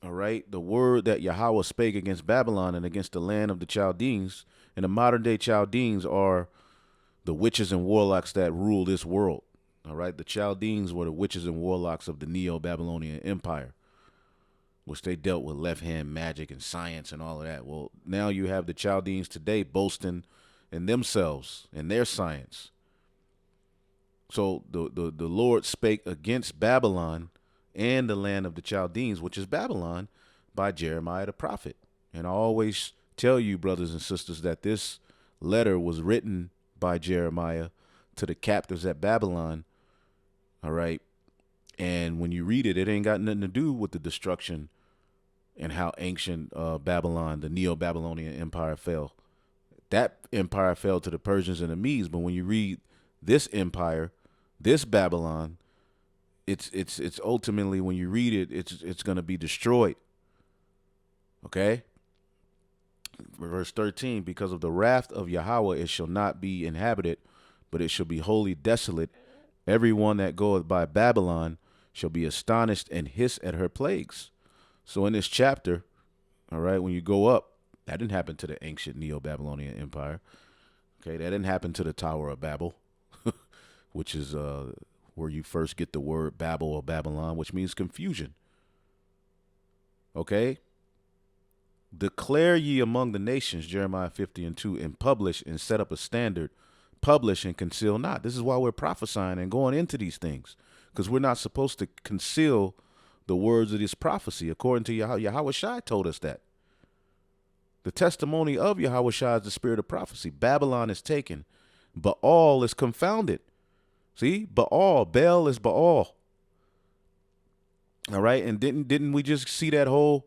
all right, the word that Yahweh spake against Babylon and against the land of the Chaldeans. And the modern day Chaldeans are the witches and warlocks that rule this world. All right. The Chaldeans were the witches and warlocks of the Neo-Babylonian Empire, which they dealt with left hand magic and science and all of that. Well, now you have the Chaldeans today boasting in themselves and their science. So the Lord spake against Babylon and the land of the Chaldeans, which is Babylon, by Jeremiah the prophet. And I always tell you, brothers and sisters, that this letter was written by Jeremiah to the captives at Babylon. All right. And when you read it, it ain't got nothing to do with the destruction and how ancient Babylon, the Neo-Babylonian Empire, fell. That empire fell to the Persians and the Medes. But when you read this empire, this Babylon, it's ultimately, when you read it, it's going to be destroyed. Okay. Verse 13, because of the wrath of Yahweh, it shall not be inhabited, but it shall be wholly desolate. Everyone that goeth by Babylon shall be astonished and hiss at her plagues. So in this chapter, all right, when you go up, that didn't happen to the ancient Neo-Babylonian Empire. Okay, that didn't happen to the Tower of Babel, which is where you first get the word Babel or Babylon, which means confusion. Okay? Declare ye among the nations, Jeremiah 50 and 2, and publish and set up a standard. Publish and conceal not. This is why we're prophesying and going into these things, because we're not supposed to conceal the words of this prophecy, according to Yahweh Shai told us that. The testimony of Yahweh Shai is the spirit of prophecy. Babylon is taken, Baal is confounded. See, Baal is Baal. All right, and didn't we just see that whole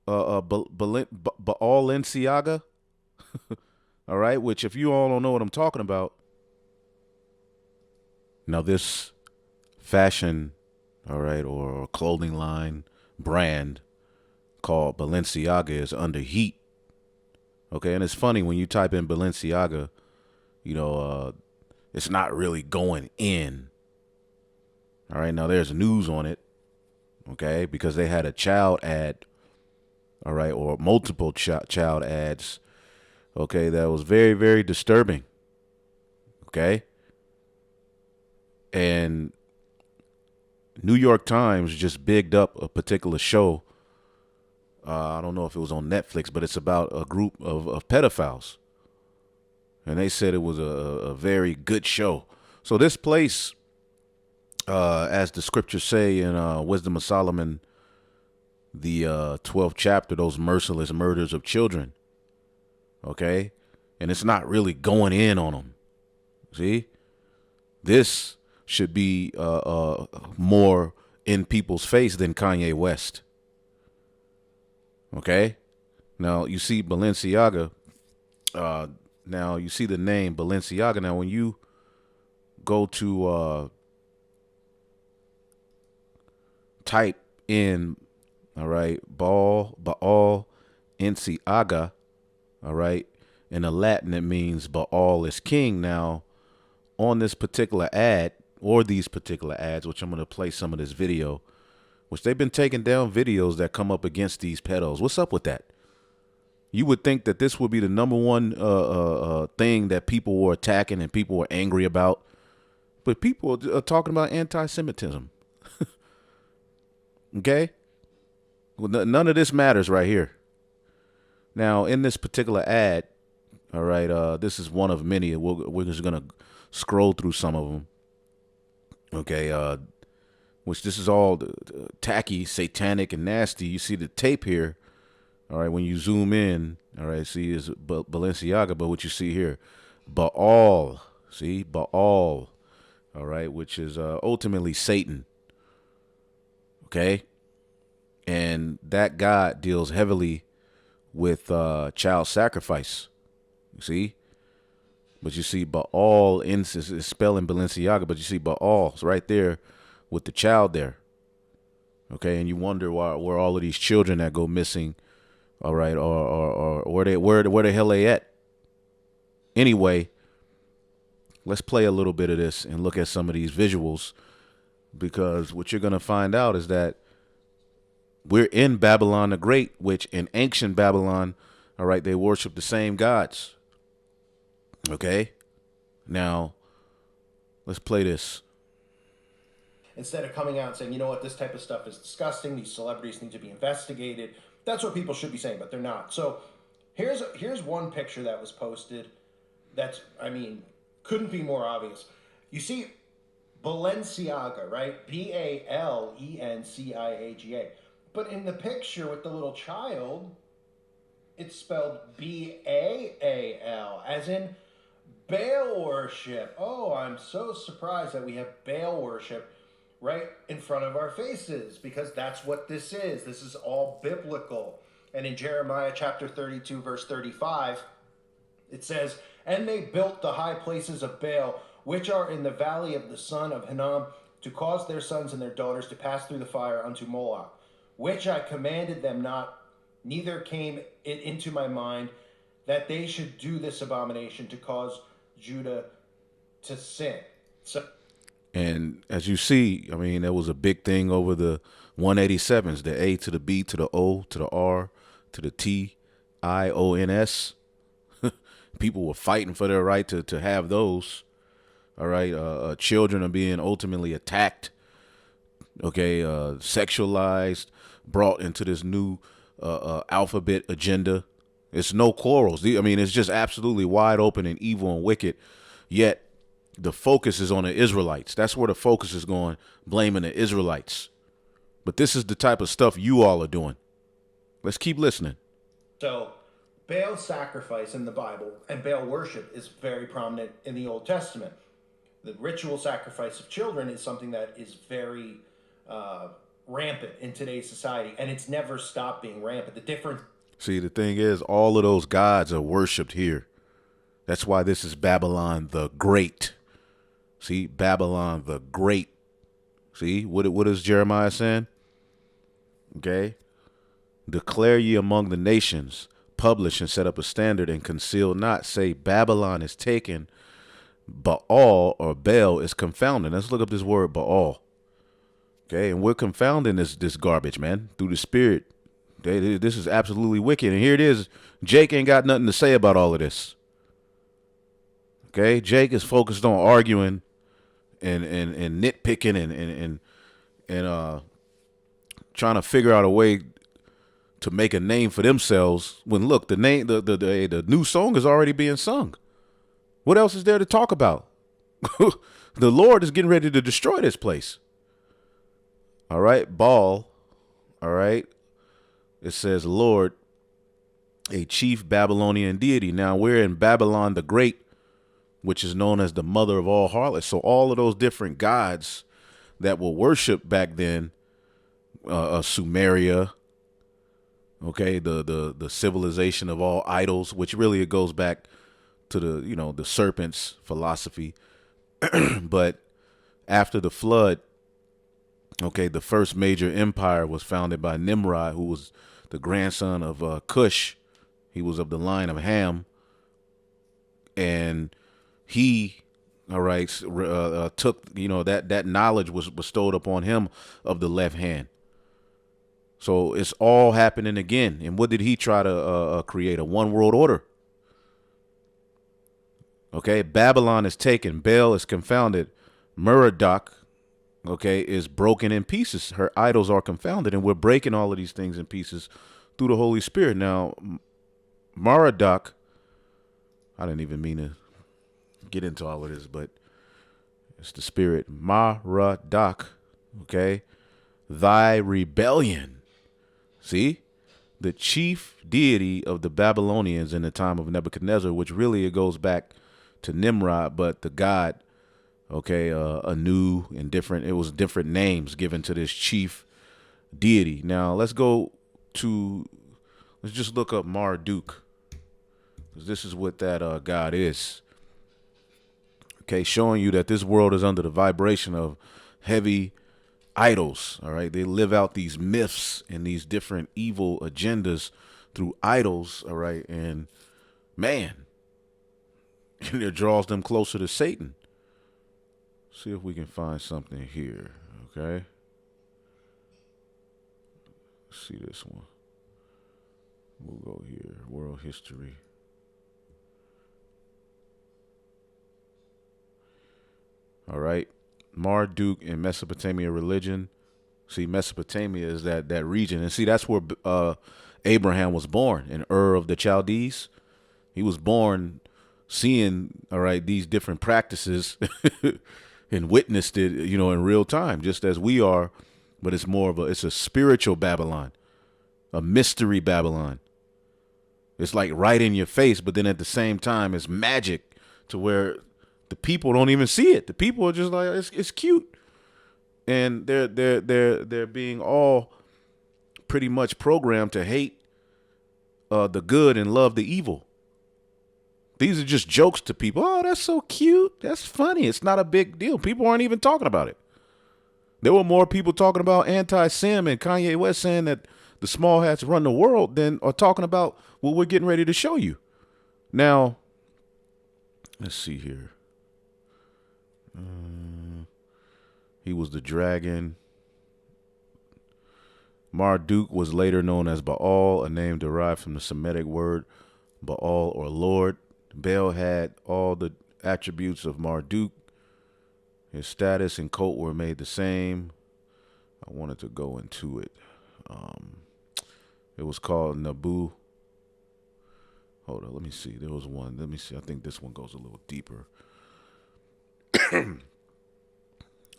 Balenciaga? All right, which, if you all don't know what I'm talking about, now this fashion, all right, or clothing line brand called Balenciaga is under heat. Okay, and it's funny when you type in Balenciaga, you know, it's not really going in. All right, now there's news on it, okay, because they had a child ad, all right, or multiple child ads, okay, that was very, very disturbing, okay? And New York Times just bigged up a particular show. I don't know if it was on Netflix, but it's about a group of pedophiles. And they said it was a very good show. So this place, as the scriptures say in Wisdom of Solomon, the 12th chapter, those merciless murders of children. Okay? And it's not really going in on them. See? This should be more in people's face than Kanye West. Okay? Now, you see Balenciaga. Now, you see the name Balenciaga. Now, when you go to type in, all right, Baal, Enciaga, all right, in the Latin, it means Baal is king. Now, on this particular ad, or these particular ads, which I'm going to play some of this video, which they've been taking down videos that come up against these pedos. What's up with that? You would think that this would be the number one thing that people were attacking and people were angry about. But people are talking about anti-Semitism. Okay? Well, none of this matters right here. Now, in this particular ad, all right, this is one of many. We're just going to scroll through some of them. Okay, which this is all tacky, satanic, and nasty. You see the tape here. All right, when you zoom in, all right, see is Balenciaga, but what you see here, Baal, see, Baal, all right, which is ultimately Satan, okay? And that God deals heavily with child sacrifice, you see? But you see Baal, is spelling Balenciaga, but you see Baal's right there with the child there, okay? And you wonder where all of these children that go missing, all right, or where the hell they at? Anyway, let's play a little bit of this and look at some of these visuals, because what you're gonna find out is that we're in Babylon the Great, which in ancient Babylon, all right, they worship the same gods. Okay, now let's play this. Instead of coming out and saying, you know what, this type of stuff is disgusting, these celebrities need to be investigated. That's what people should be saying, but they're not. So here's one picture that was posted that's, I mean, couldn't be more obvious. You see Balenciaga, right? Balenciaga. But in the picture with the little child, it's spelled Baal, as in Baal worship. Oh, I'm so surprised that we have Baal worship right in front of our faces, because that's what this is. This is all biblical. And in Jeremiah chapter 32, verse 35, it says, "And they built the high places of Baal, which are in the valley of the son of Hinnom, to cause their sons and their daughters to pass through the fire unto Moloch, which I commanded them not, neither came it into my mind that they should do this abomination to cause Judah to sin." So, and as you see, I mean, there was a big thing over the 187s, the A to the B to the O to the R to the TIONS. People were fighting for their right to have those. All right, children are being ultimately attacked. Okay, sexualized, brought into this new alphabet agenda. It's no quarrels. I mean, it's just absolutely wide open and evil and wicked. Yet the focus is on the Israelites. That's where the focus is going, blaming the Israelites. But this is the type of stuff you all are doing. Let's keep listening. So Baal sacrifice in the Bible and Baal worship is very prominent in the Old Testament. The ritual sacrifice of children is something that is very rampant in today's society, and it's never stopped being rampant. The difference. See, the thing is, all of those gods are worshipped here. That's why this is Babylon the Great. See, Babylon the Great. See, what is Jeremiah saying? Okay. "Declare ye among the nations, publish and set up a standard, and conceal not. Say, Babylon is taken, Baal or Baal is confounded." Let's look up this word Baal. Okay, and we're confounding this garbage, man, through the spirit. This is absolutely wicked. And here it is. Jake ain't got nothing to say about all of this. Okay, Jake is focused on arguing and nitpicking and trying to figure out a way to make a name for themselves. When look, the new song is already being sung. What else is there to talk about? The Lord is getting ready to destroy this place. All right, Baal. All right, it says Lord, a chief Babylonian deity. Now we're in Babylon the Great, which is known as the mother of all harlots. So all of those different gods that were worshipped back then, Sumeria, okay, the civilization of all idols, which really it goes back to the serpent's philosophy. But after the flood, okay, the first major empire was founded by Nimrod, who was the grandson of Cush. He was of the line of Ham, and he, all right, took that knowledge was bestowed upon him of the left hand. So it's all happening again. And what did he try to create? A one world order. Okay, Babylon is taken. Baal is confounded. Merodach, okay, is broken in pieces. Her idols are confounded, and we're breaking all of these things in pieces through the Holy Spirit. Now, Merodach, I didn't even mean to get into all of this, but it's the spirit. Merodach, okay, thy rebellion. See, the chief deity of the Babylonians in the time of Nebuchadnezzar, which really it goes back to Nimrod, but the god, okay, anew and different. It was different names given to this chief deity. Now let's just look up Marduk, because this is what that god is. Okay, showing you that this world is under the vibration of heavy idols. All right, they live out these myths and these different evil agendas through idols. All right, and man, it draws them closer to Satan. See if we can find something here. Okay, let's see this one. We'll go here. World history. All right. Marduk in Mesopotamia religion. See, Mesopotamia is that region. And see, that's where Abraham was born, in Ur of the Chaldees. He was born seeing, all right, these different practices and witnessed it, in real time, just as we are. But it's it's a spiritual Babylon, a mystery Babylon. It's like right in your face, but then at the same time, it's magic to where the people don't even see it. The people are just like, it's cute. And they're being all pretty much programmed to hate the good and love the evil. These are just jokes to people. Oh, that's so cute. That's funny. It's not a big deal. People aren't even talking about it. There were more people talking about anti-Sim and Kanye West saying that the small hats run the world than are talking about what we're getting ready to show you. Now, let's see here. He was the dragon. Marduk was later known as Baal, a name derived from the Semitic word Baal or Lord. Baal had all the attributes of Marduk. His status and cult were made the same. I wanted to go into it. It was called Nabu. Hold on, let me see. There was one. Let me see. I think this one goes a little deeper.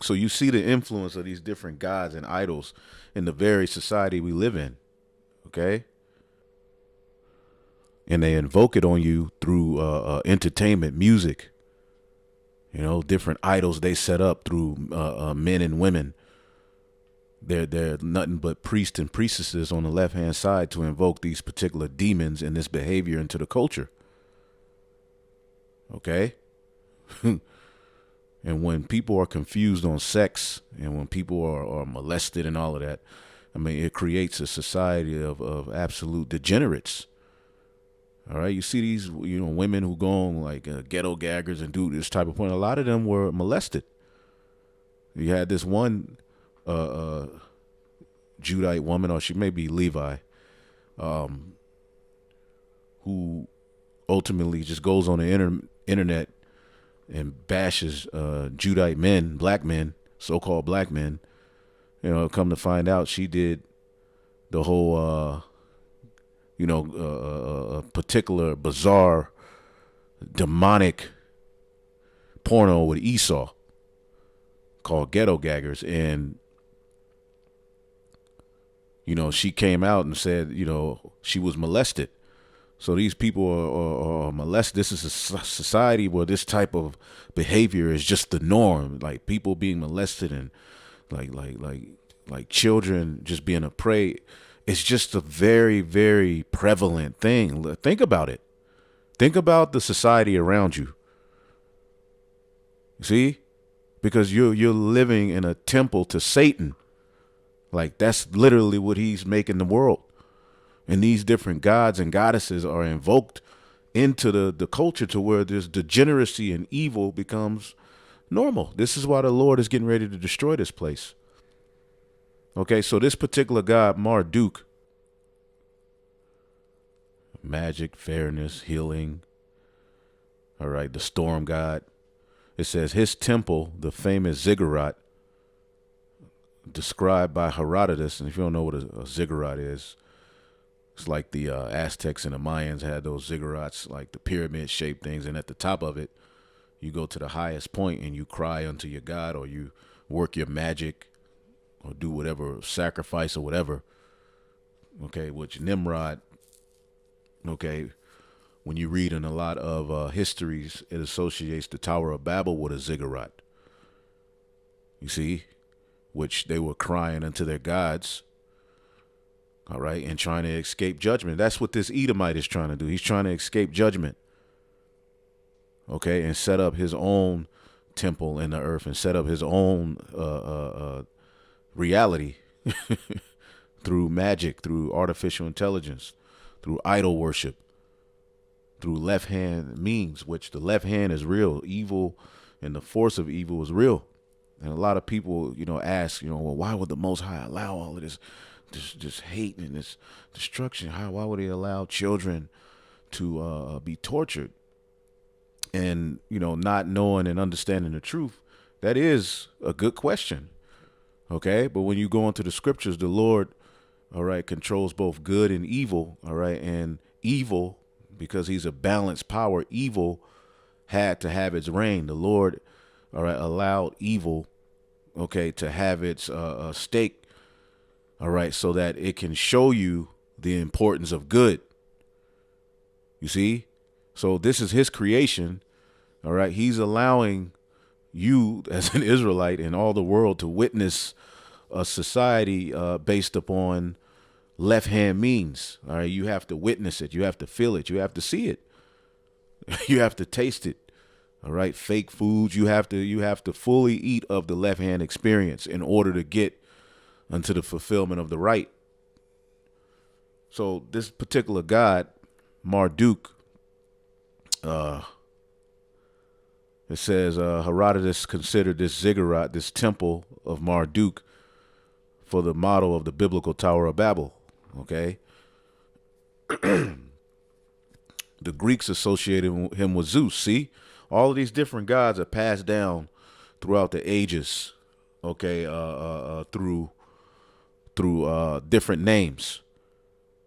So you see the influence of these different gods and idols in the very society we live in, okay? And they invoke it on you through entertainment, music, different idols they set up through men and women. They're nothing but priests and priestesses on the left-hand side to invoke these particular demons and this behavior into the culture, okay? And when people are confused on sex and when people are molested and all of that, I mean, it creates a society of absolute degenerates. All right. You see these, women who go on like ghetto gaggers and do this type of point. A lot of them were molested. You had this one Judite woman, or she may be Levi, who ultimately just goes on the internet and bashes Judite men, black men, so-called black men. Come to find out, she did the whole, particular bizarre, demonic porno with Esau called Ghetto Gaggers. And, she came out and said, she was molested. So these people are molested. This is a society where this type of behavior is just the norm. Like people being molested and like children just being a prey. It's just a very, very prevalent thing. Think about it. Think about the society around you. See? Because you're living in a temple to Satan. Like that's literally what he's making the world. And these different gods and goddesses are invoked into the culture to where this degeneracy and evil becomes normal. This is why the Lord is getting ready to destroy this place. Okay, so this particular god, Marduk, magic, fairness, healing, all right, the storm god. It says his temple, the famous ziggurat, described by Herodotus, and if you don't know what a ziggurat is, it's like the Aztecs and the Mayans had those ziggurats, like the pyramid-shaped things, and at the top of it, you go to the highest point and you cry unto your God, or you work your magic, or do whatever, sacrifice or whatever, okay, which Nimrod, okay, when you read in a lot of histories, it associates the Tower of Babel with a ziggurat, you see, which they were crying unto their gods, all right, and trying to escape judgment. That's what this Edomite is trying to do. He's trying to escape judgment, okay, and set up his own temple in the earth and set up his own reality through magic, through artificial intelligence, through idol worship, through left hand means, which the left hand is real. Evil and the force of evil is real. And a lot of people, ask, well, why would the Most High allow all of this just hate and this destruction? Why would he allow children to be tortured? And, not knowing and understanding the truth, that is a good question. Okay. But when you go into the scriptures, the Lord, all right, controls both good and evil. All right. And evil, because he's a balanced power, evil had to have its reign. The Lord, all right, allowed evil, okay, to have its stake, all right, so that it can show you the importance of good. You see? So this is his creation, all right? He's allowing you as an Israelite and all the world to witness a society based upon left-hand means, all right? You have to witness it. You have to feel it. You have to see it. You have to taste it. All right, fake foods. You have to fully eat of the left hand experience in order to get unto the fulfillment of the right. So this particular god, Marduk, it says Herodotus considered this ziggurat, this temple of Marduk, for the model of the biblical Tower of Babel. Okay. The Greeks associated him with Zeus. See? All of these different gods are passed down throughout the ages, okay, through different names.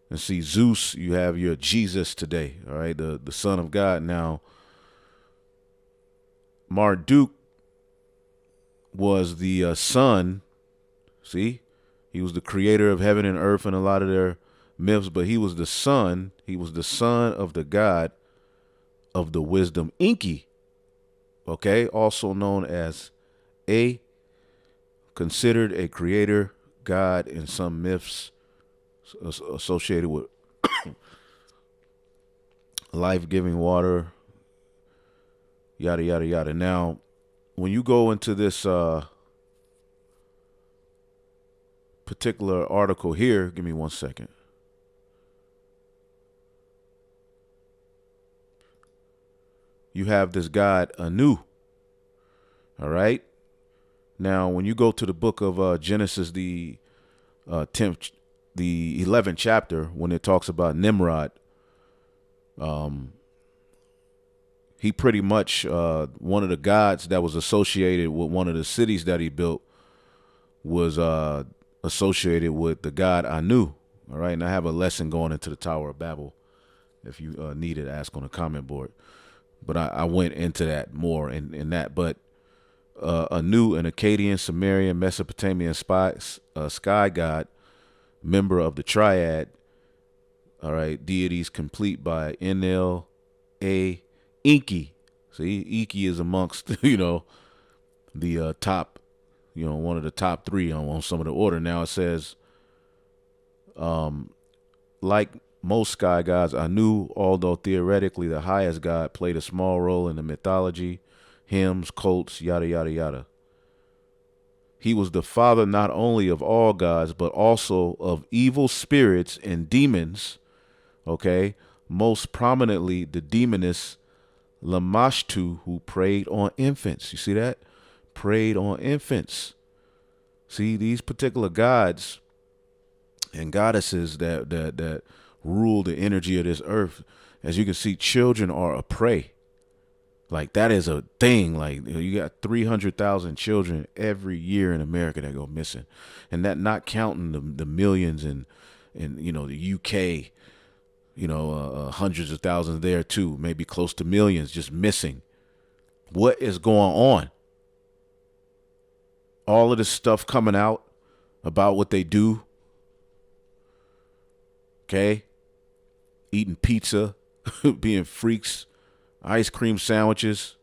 And see, Zeus, you have your Jesus today, all right, the Son of God. Now, Marduk was the son, see, he was the creator of heaven and earth and a lot of their myths, but he was the son of the god of the wisdom Enki. Okay, also known as considered a creator god in some myths associated with life-giving water, yada, yada, yada. Now, when you go into this particular article here, give me 1 second. You have this god Anu. All right. Now, when you go to the book of Genesis, the 10th, the 11th chapter, when it talks about Nimrod, he pretty much one of the gods that was associated with one of the cities that he built was associated with the god Anu. All right, and I have a lesson going into the Tower of Babel. If you need it, ask on the comment board. But I went into that more in that. But Anu, an Akkadian, Sumerian, Mesopotamian sky god, member of the triad, all right, deities complete by Enlil, Enki. See, Enki is amongst, the top, one of the top three on some of the order. Now it says, like most sky gods, Anu, although theoretically the highest god, played a small role in the mythology, hymns, cults, yada, yada, yada. He was the father not only of all gods, but also of evil spirits and demons, okay? Most prominently, the demoness Lamashtu, who preyed on infants. You see that? Preyed on infants. See, these particular gods and goddesses that rule the energy of this earth, as you can see, children are a prey. Like, that is a thing. Like, you got 300,000 children every year in America that go missing, and that not counting the millions in the UK. Hundreds of thousands there too, maybe close to millions just missing. What is going on? All of this stuff coming out about what they do. Okay. Eating pizza, being freaks, ice cream sandwiches,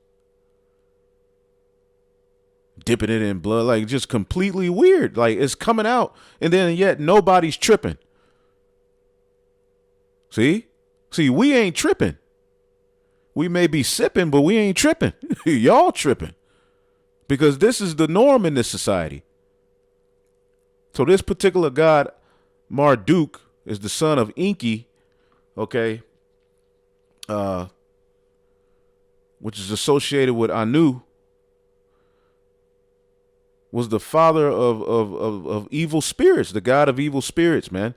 dipping it in blood, like just completely weird. Like, it's coming out, and then yet nobody's tripping. See, we ain't tripping. We may be sipping, but we ain't tripping. Y'all tripping, because this is the norm in this society. So this particular god, Marduk, is the son of Enki, okay, which is associated with Anu, was the father of evil spirits, the god of evil spirits, man.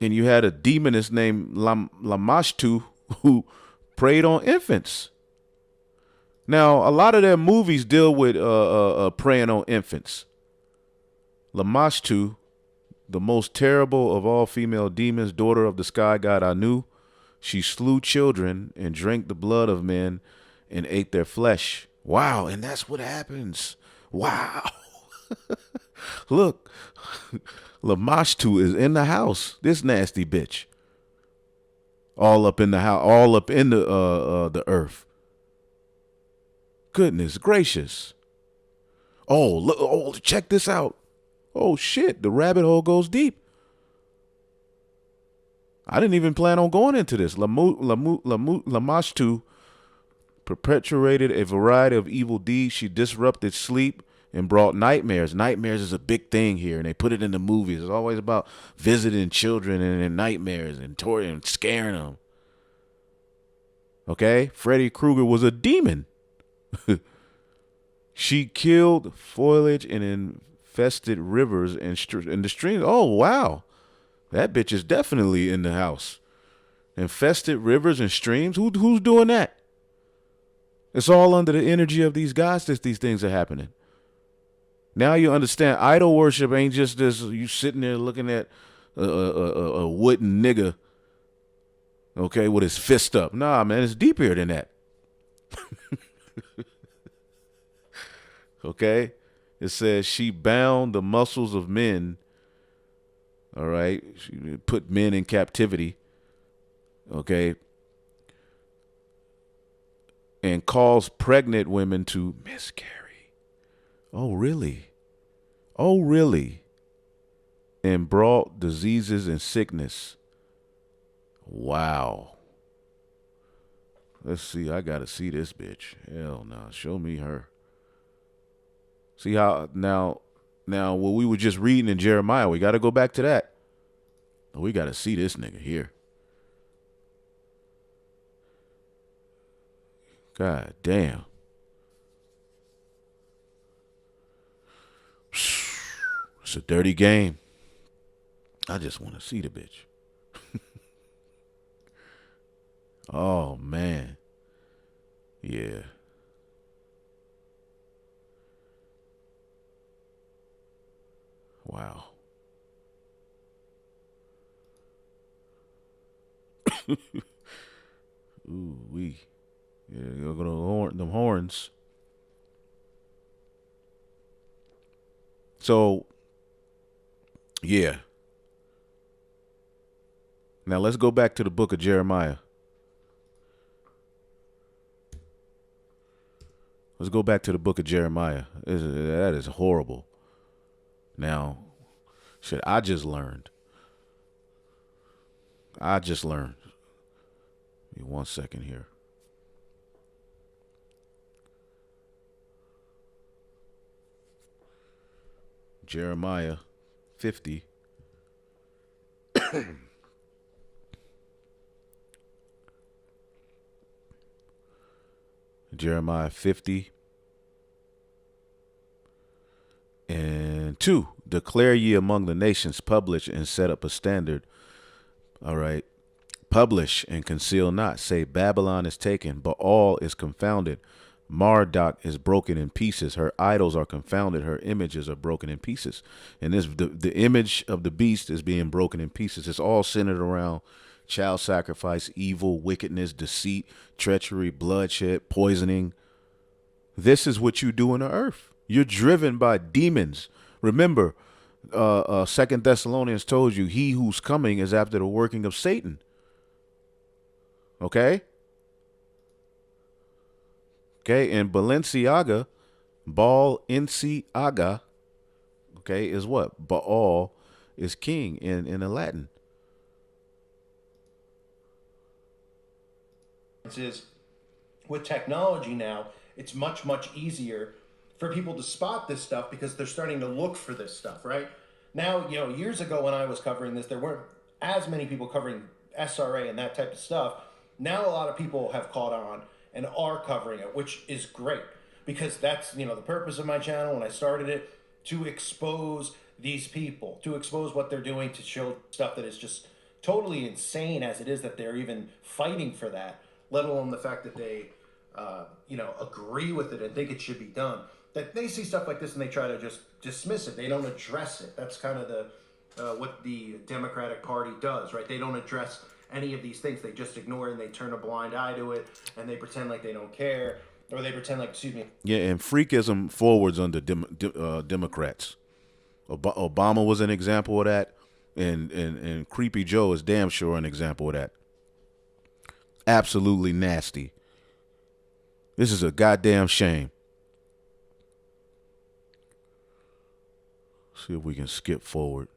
And you had a demoness named Lamashtu who preyed on infants. Now, a lot of their movies deal with preying on infants. Lamashtu, the most terrible of all female demons, daughter of the sky god Anu, she slew children and drank the blood of men and ate their flesh. Wow, and that's what happens. Wow. Look. Lamashtu is in the house. This nasty bitch. All up in the house, all up in the earth. Goodness gracious. Oh, look, oh, check this out. Oh shit, the rabbit hole goes deep. I didn't even plan on going into this. Lamashtu perpetuated a variety of evil deeds. She disrupted sleep and brought nightmares. Nightmares is a big thing here, and they put it in the movies. It's always about visiting children and nightmares and scaring them. Okay? Freddy Krueger was a demon. She killed foliage and infested rivers and the streams. Oh, wow. That bitch is definitely in the house. Infested rivers and streams? Who's doing that? It's all under the energy of these gods that these things are happening. Now you understand, idol worship ain't just this, you sitting there looking at a wooden nigga, okay, with his fist up. Nah, man, it's deeper than that. Okay? It says she bound the muscles of men, all right? She put men in captivity, okay? And caused pregnant women to miscarry. Oh, really? Oh, really? And brought diseases and sickness. Wow. Let's see. I got to see this bitch. Hell no. Show me her. See how now what we were just reading in Jeremiah, we got to go back to that. We got to see this nigga here. God damn. It's a dirty game. I just want to see the bitch. Oh, man. Yeah. Wow. Ooh, wee. Yeah, you're gonna horn them horns. So, yeah. Now let's go back to the book of Jeremiah. Let's go back to the book of Jeremiah. That is horrible. Now, shit, I just learned. Give me 1 second here. Jeremiah 50. Jeremiah 50 and 2. Declare ye among the nations, publish and set up a standard. All right. Publish and conceal not. Say Babylon is taken, but all is confounded. Marduk is broken in pieces. Her idols are confounded. Her images are broken in pieces. And the image of the beast is being broken in pieces. It's all centered around child sacrifice, evil, wickedness, deceit, treachery, bloodshed, poisoning. This is what you do in the earth. You're driven by demons. Remember, 2 Thessalonians told you, he who's coming is after the working of Satan. Okay? Okay, and Balenciaga, okay, is what? Baal is king in the Latin. Is with technology now, it's much, much easier for people to spot this stuff because they're starting to look for this stuff, right? Now, years ago when I was covering this, there weren't as many people covering SRA and that type of stuff. Now a lot of people have caught on and are covering it, which is great because that's, the purpose of my channel when I started it, to expose these people, to expose what they're doing, to show stuff that is just totally insane as it is that they're even fighting for that, let alone the fact that they, agree with it and think it should be done. That they see stuff like this and they try to just dismiss it. They don't address it. That's kind of what the Democratic Party does, right? They don't address any of these things. They just ignore it and they turn a blind eye to it and they pretend like they don't care, or they pretend like, Yeah, and freakism forwards under Democrats. Obama was an example of that, and Creepy Joe is damn sure an example of that. Absolutely nasty. This is a goddamn shame. See if we can skip forward.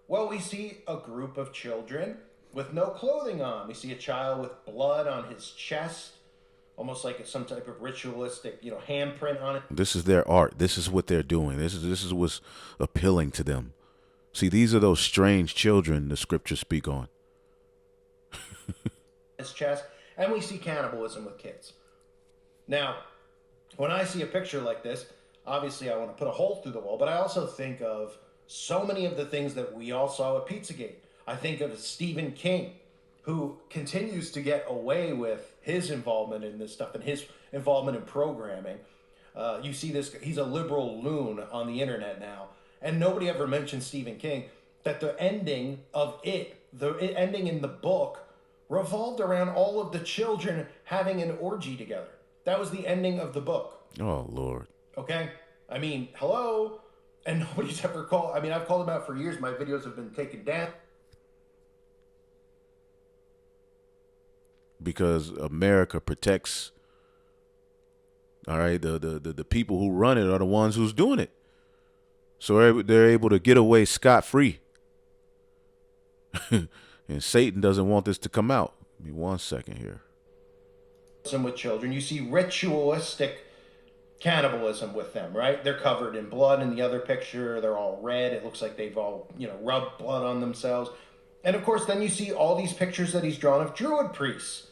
Well, we see a group of children with no clothing on. We see a child with blood on his chest, almost like some type of ritualistic, handprint on it. This is their art. This is what they're doing. This is what's appealing to them. See, these are those strange children the scriptures speak on. His chest, and we see cannibalism with kids. Now, when I see a picture like this, obviously I want to put a hole through the wall, but I also think of so many of the things that we all saw at Pizzagate. I think of Stephen King, who continues to get away with his involvement in this stuff and his involvement in programming. You see this, he's a liberal loon on the internet now, and nobody ever mentioned Stephen King, that the ending of the ending in the book revolved around all of the children having an orgy together. That was the ending of the book. Oh, Lord. Okay? I mean, hello? And nobody's ever called. I mean, I've called them out for years. My videos have been taken down. Because America protects, all right, the people who run it are the ones who's doing it. So they're able to get away scot-free. And Satan doesn't want this to come out. Give me 1 second here. With children, you see ritualistic cannibalism with them, right? They're covered in blood. In the other picture, they're all red. It looks like they've all, rubbed blood on themselves. And of course, then you see all these pictures that he's drawn of druid priests,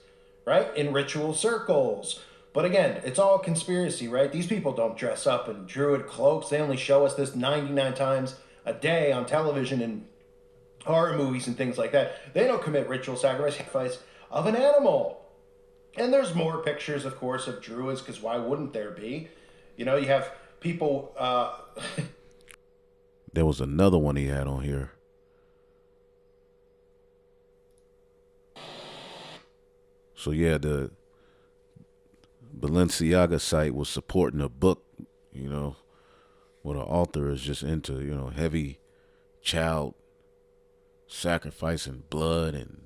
right? In ritual circles, But again, it's all conspiracy, right? These people don't dress up in druid cloaks. They only show us this 99 times a day on television and horror movies and things like that. They don't commit ritual sacrifice of an animal. And there's more pictures, of course, of druids, because why wouldn't there be? You know, you have people. There was another one he had on here. So yeah, the Balenciaga site was supporting a book, you know, where the author is just into, you know, heavy child sacrificing blood and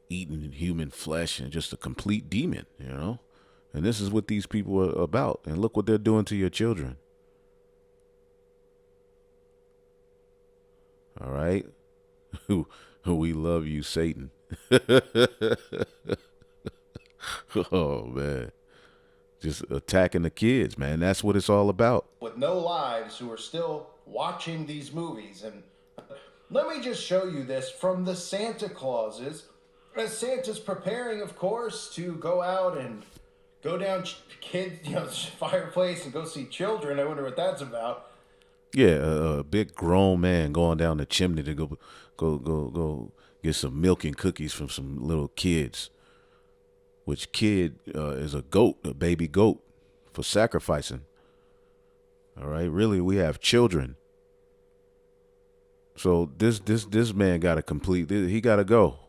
eating human flesh and just a complete demon, you know. And this is what these people are about. And look what they're doing to your children. All right? We love you, Satan. Oh, man. Just attacking the kids, man. That's what it's all about. With no lives who are still watching these movies. And let me just show you this from the Santa Clauses. As Santa's preparing, of course, to go out and go down kids, fireplace and go see children. I wonder what that's about. Yeah, a big grown man going down the chimney to go get some milk and cookies from some little kids. Which kid is a goat, a baby goat, for sacrificing. All right, really, we have children. So this man got to complete. He got to go.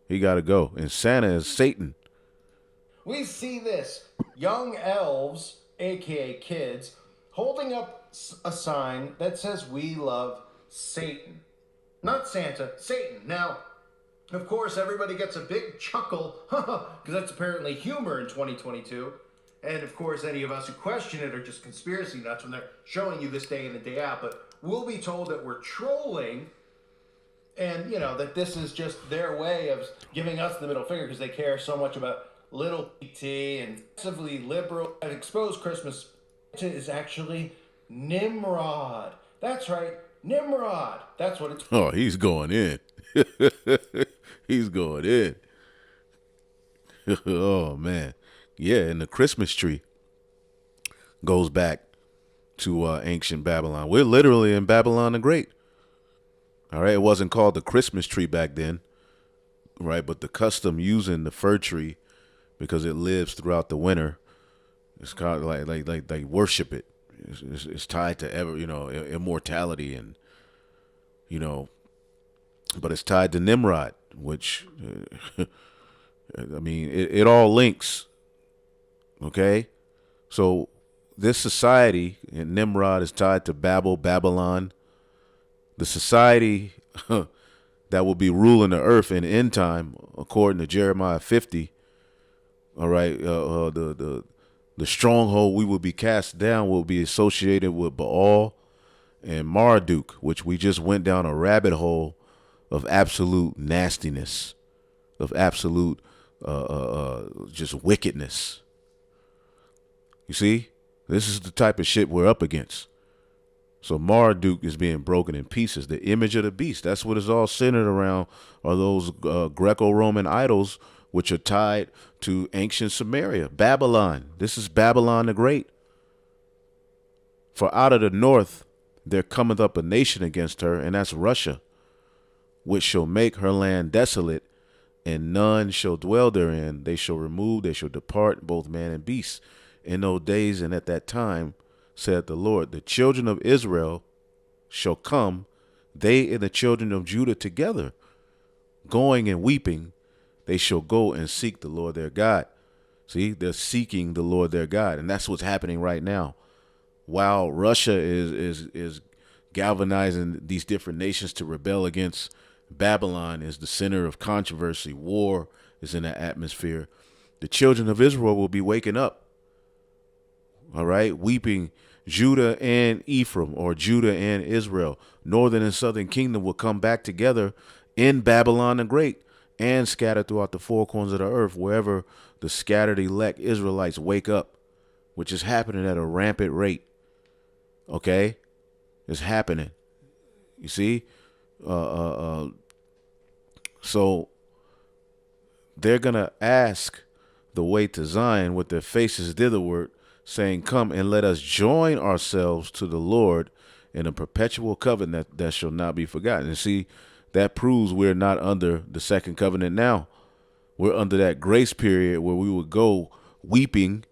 He got to go. And Santa is Satan. We see this young elves, aka kids, holding up a sign that says "We love Satan," not Santa, Satan. Now, of course, everybody gets a big chuckle because that's apparently humor in 2022. And of course, any of us who question it are just conspiracy nuts when they're showing you this day in and day out. But we'll be told that we're trolling and, you know, that this is just their way of giving us the middle finger because they care so much about little T and massively liberal and exposed Christmas is actually Nimrod. That's right, Nimrod. That's what it's. Oh, he's going in. He's going in. Oh, man. Yeah, and the Christmas tree goes back to ancient Babylon. We're literally in Babylon the Great. All right, it wasn't called the Christmas tree back then, right? But the custom using the fir tree because it lives throughout the winter, it's kind of like they worship it. It's tied to immortality and, you know, but it's tied to Nimrod, which, I mean, it all links, okay? So this society, and Nimrod is tied to Babylon, the society that will be ruling the earth in end time, according to Jeremiah 50, all right, the stronghold we will be cast down will be associated with Baal and Marduk, which we just went down a rabbit hole of absolute nastiness, of absolute just wickedness. You see, this is the type of shit we're up against. So Marduk is being broken in pieces. The image of the beast, that's what it's all centered around, are those Greco-Roman idols which are tied to ancient Samaria, Babylon. This is Babylon the Great. For out of the north there cometh up a nation against her, and that's Russia, which shall make her land desolate, and none shall dwell therein. They shall remove, they shall depart, both man and beast. In those days and at that time, saith the Lord, the children of Israel shall come, they and the children of Judah together, going and weeping, they shall go and seek the Lord their God. See, they're seeking the Lord their God, and that's what's happening right now. While Russia is galvanizing these different nations to rebel against Babylon, is the center of controversy, war is in the atmosphere, the children of Israel will be waking up, all right, weeping. Judah and Ephraim, or Judah and Israel, northern and southern kingdom, will come back together in Babylon the Great and scatter throughout the four corners of the earth, wherever the scattered elect Israelites wake up, which is happening at a rampant rate. Okay, it's happening. You see, so they're gonna ask the way to Zion with their faces thitherward, saying, Come and let us join ourselves to the Lord in a perpetual covenant that shall not be forgotten. And see, that proves we're not under the second covenant now. We're under that grace period where we would go weeping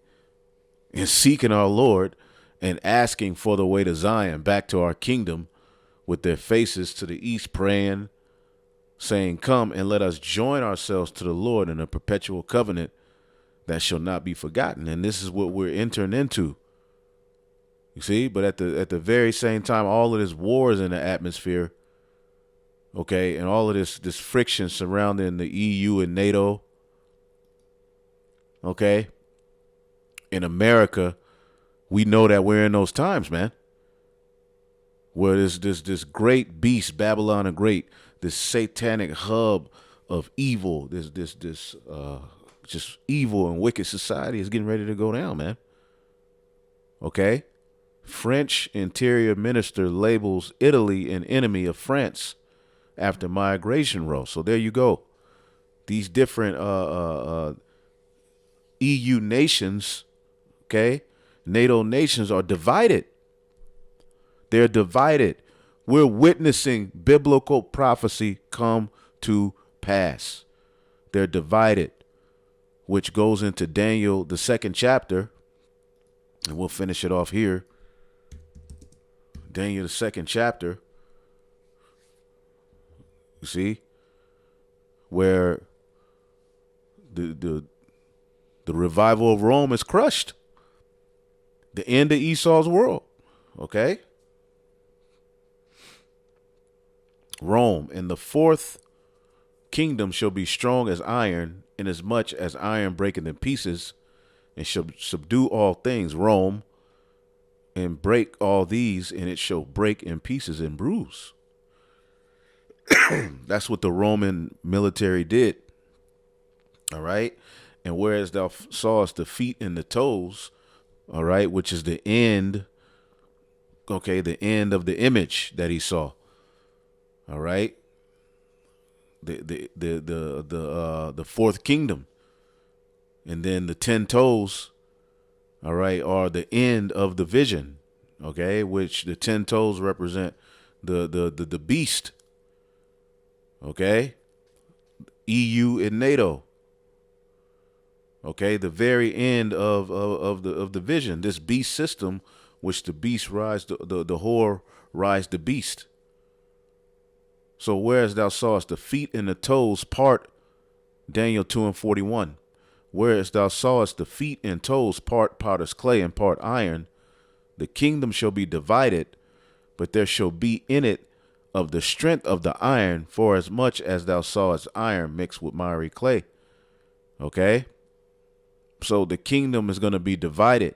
and seeking our Lord and asking for the way to Zion, back to our kingdom, with their faces to the east, praying, saying, Come and let us join ourselves to the Lord in a perpetual covenant that shall not be forgotten. And this is what we're entering into. You see, but at the very same time, all of this war is in the atmosphere. Okay, and all of this friction surrounding the EU and NATO. Okay, in America, we know that we're in those times, man, where this great beast, Babylon the Great, this satanic hub of evil, this just evil and wicked society is getting ready to go down, man. Okay, French Interior Minister labels Italy an enemy of France after migration row. So there you go. These different EU nations, okay, NATO nations are divided. They're divided. We're witnessing biblical prophecy come to pass. They're divided, which goes into Daniel, the 2nd chapter, and we'll finish it off here. Daniel, the 2nd chapter. You see, where the revival of Rome is crushed. The end of Esau's world. Okay? Rome in the 4th kingdom shall be strong as iron, inasmuch as iron breaketh in pieces, and shall subdue all things, Rome, and break all these, and it shall break in pieces and bruise. That's what the Roman military did. All right. And whereas thou sawest the feet and the toes, all right, which is the end, okay, the end of the image that he saw. All right. The 4th kingdom. And then the 10 toes, all right, are the end of the vision. Okay, which the 10 toes represent the beast. Okay, EU and NATO. Okay, the very end of the vision. This beast system, which the beast rides, the whore rides the beast. So whereas thou sawest the feet and the toes part, Daniel 2:41. Whereas thou sawest the feet and toes part potter's clay and part iron, the kingdom shall be divided, but there shall be in it of the strength of the iron, for as much as thou sawest iron mixed with miry clay. Okay? So the kingdom is going to be divided.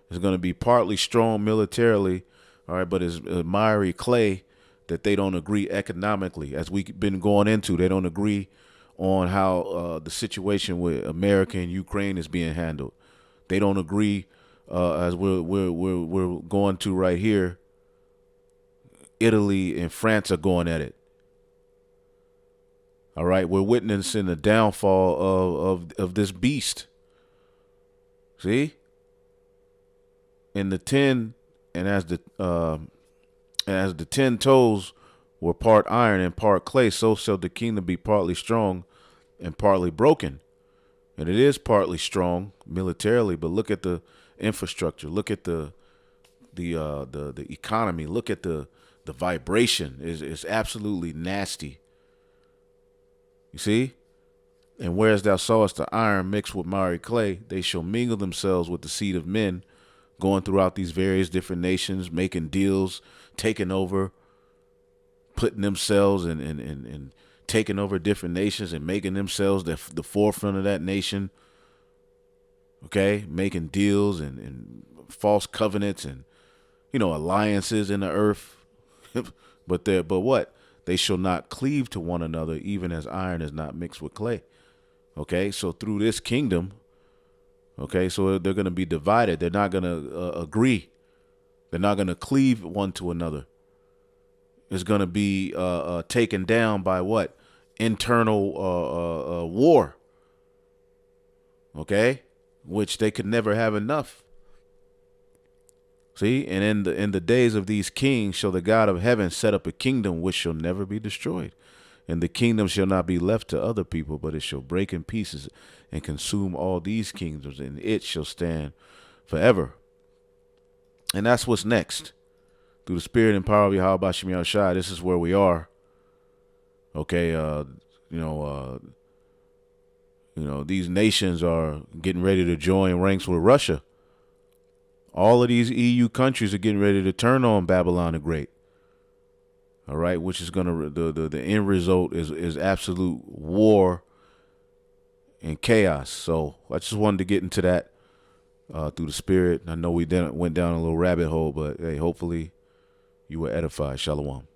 It's going to be partly strong militarily, all right, but it's miry clay that they don't agree economically. As we've been going into, they don't agree on how the situation with America and Ukraine is being handled. They don't agree, as we're going to right here. Italy and France are going at it. All right, we're witnessing the downfall of this beast. See, and the 10, and as the 10 toes were part iron and part clay, so shall the kingdom be partly strong and partly broken. And it is partly strong militarily, but look at the infrastructure. Look at the economy. Look at the vibration. Is absolutely nasty. You see? And whereas thou sawest the iron mixed with miry clay, they shall mingle themselves with the seed of men, going throughout these various different nations, making deals, taking over, putting themselves and taking over different nations and making themselves the forefront of that nation. Okay, making deals and false covenants and alliances in the earth. but what? They shall not cleave to one another, even as iron is not mixed with clay. Okay, so through this kingdom, okay, so they're going to be divided. They're not going to agree. They're not going to cleave one to another. It's going to be taken down by what? Internal war. okay, which they could never have enough. See, and in the days of these kings shall the God of heaven set up a kingdom which shall never be destroyed. And the kingdom shall not be left to other people, but it shall break in pieces and consume all these kingdoms, and it shall stand forever. And that's what's next. Through the spirit and power of Yahweh Bashem Yahushua, this is where we are. Okay, these nations are getting ready to join ranks with Russia. All of these EU countries are getting ready to turn on Babylon the Great. All right, which is gonna the end result is absolute war and chaos. So I just wanted to get into that through the spirit. I know we went down a little rabbit hole, but hey, hopefully you were edified. Shalom.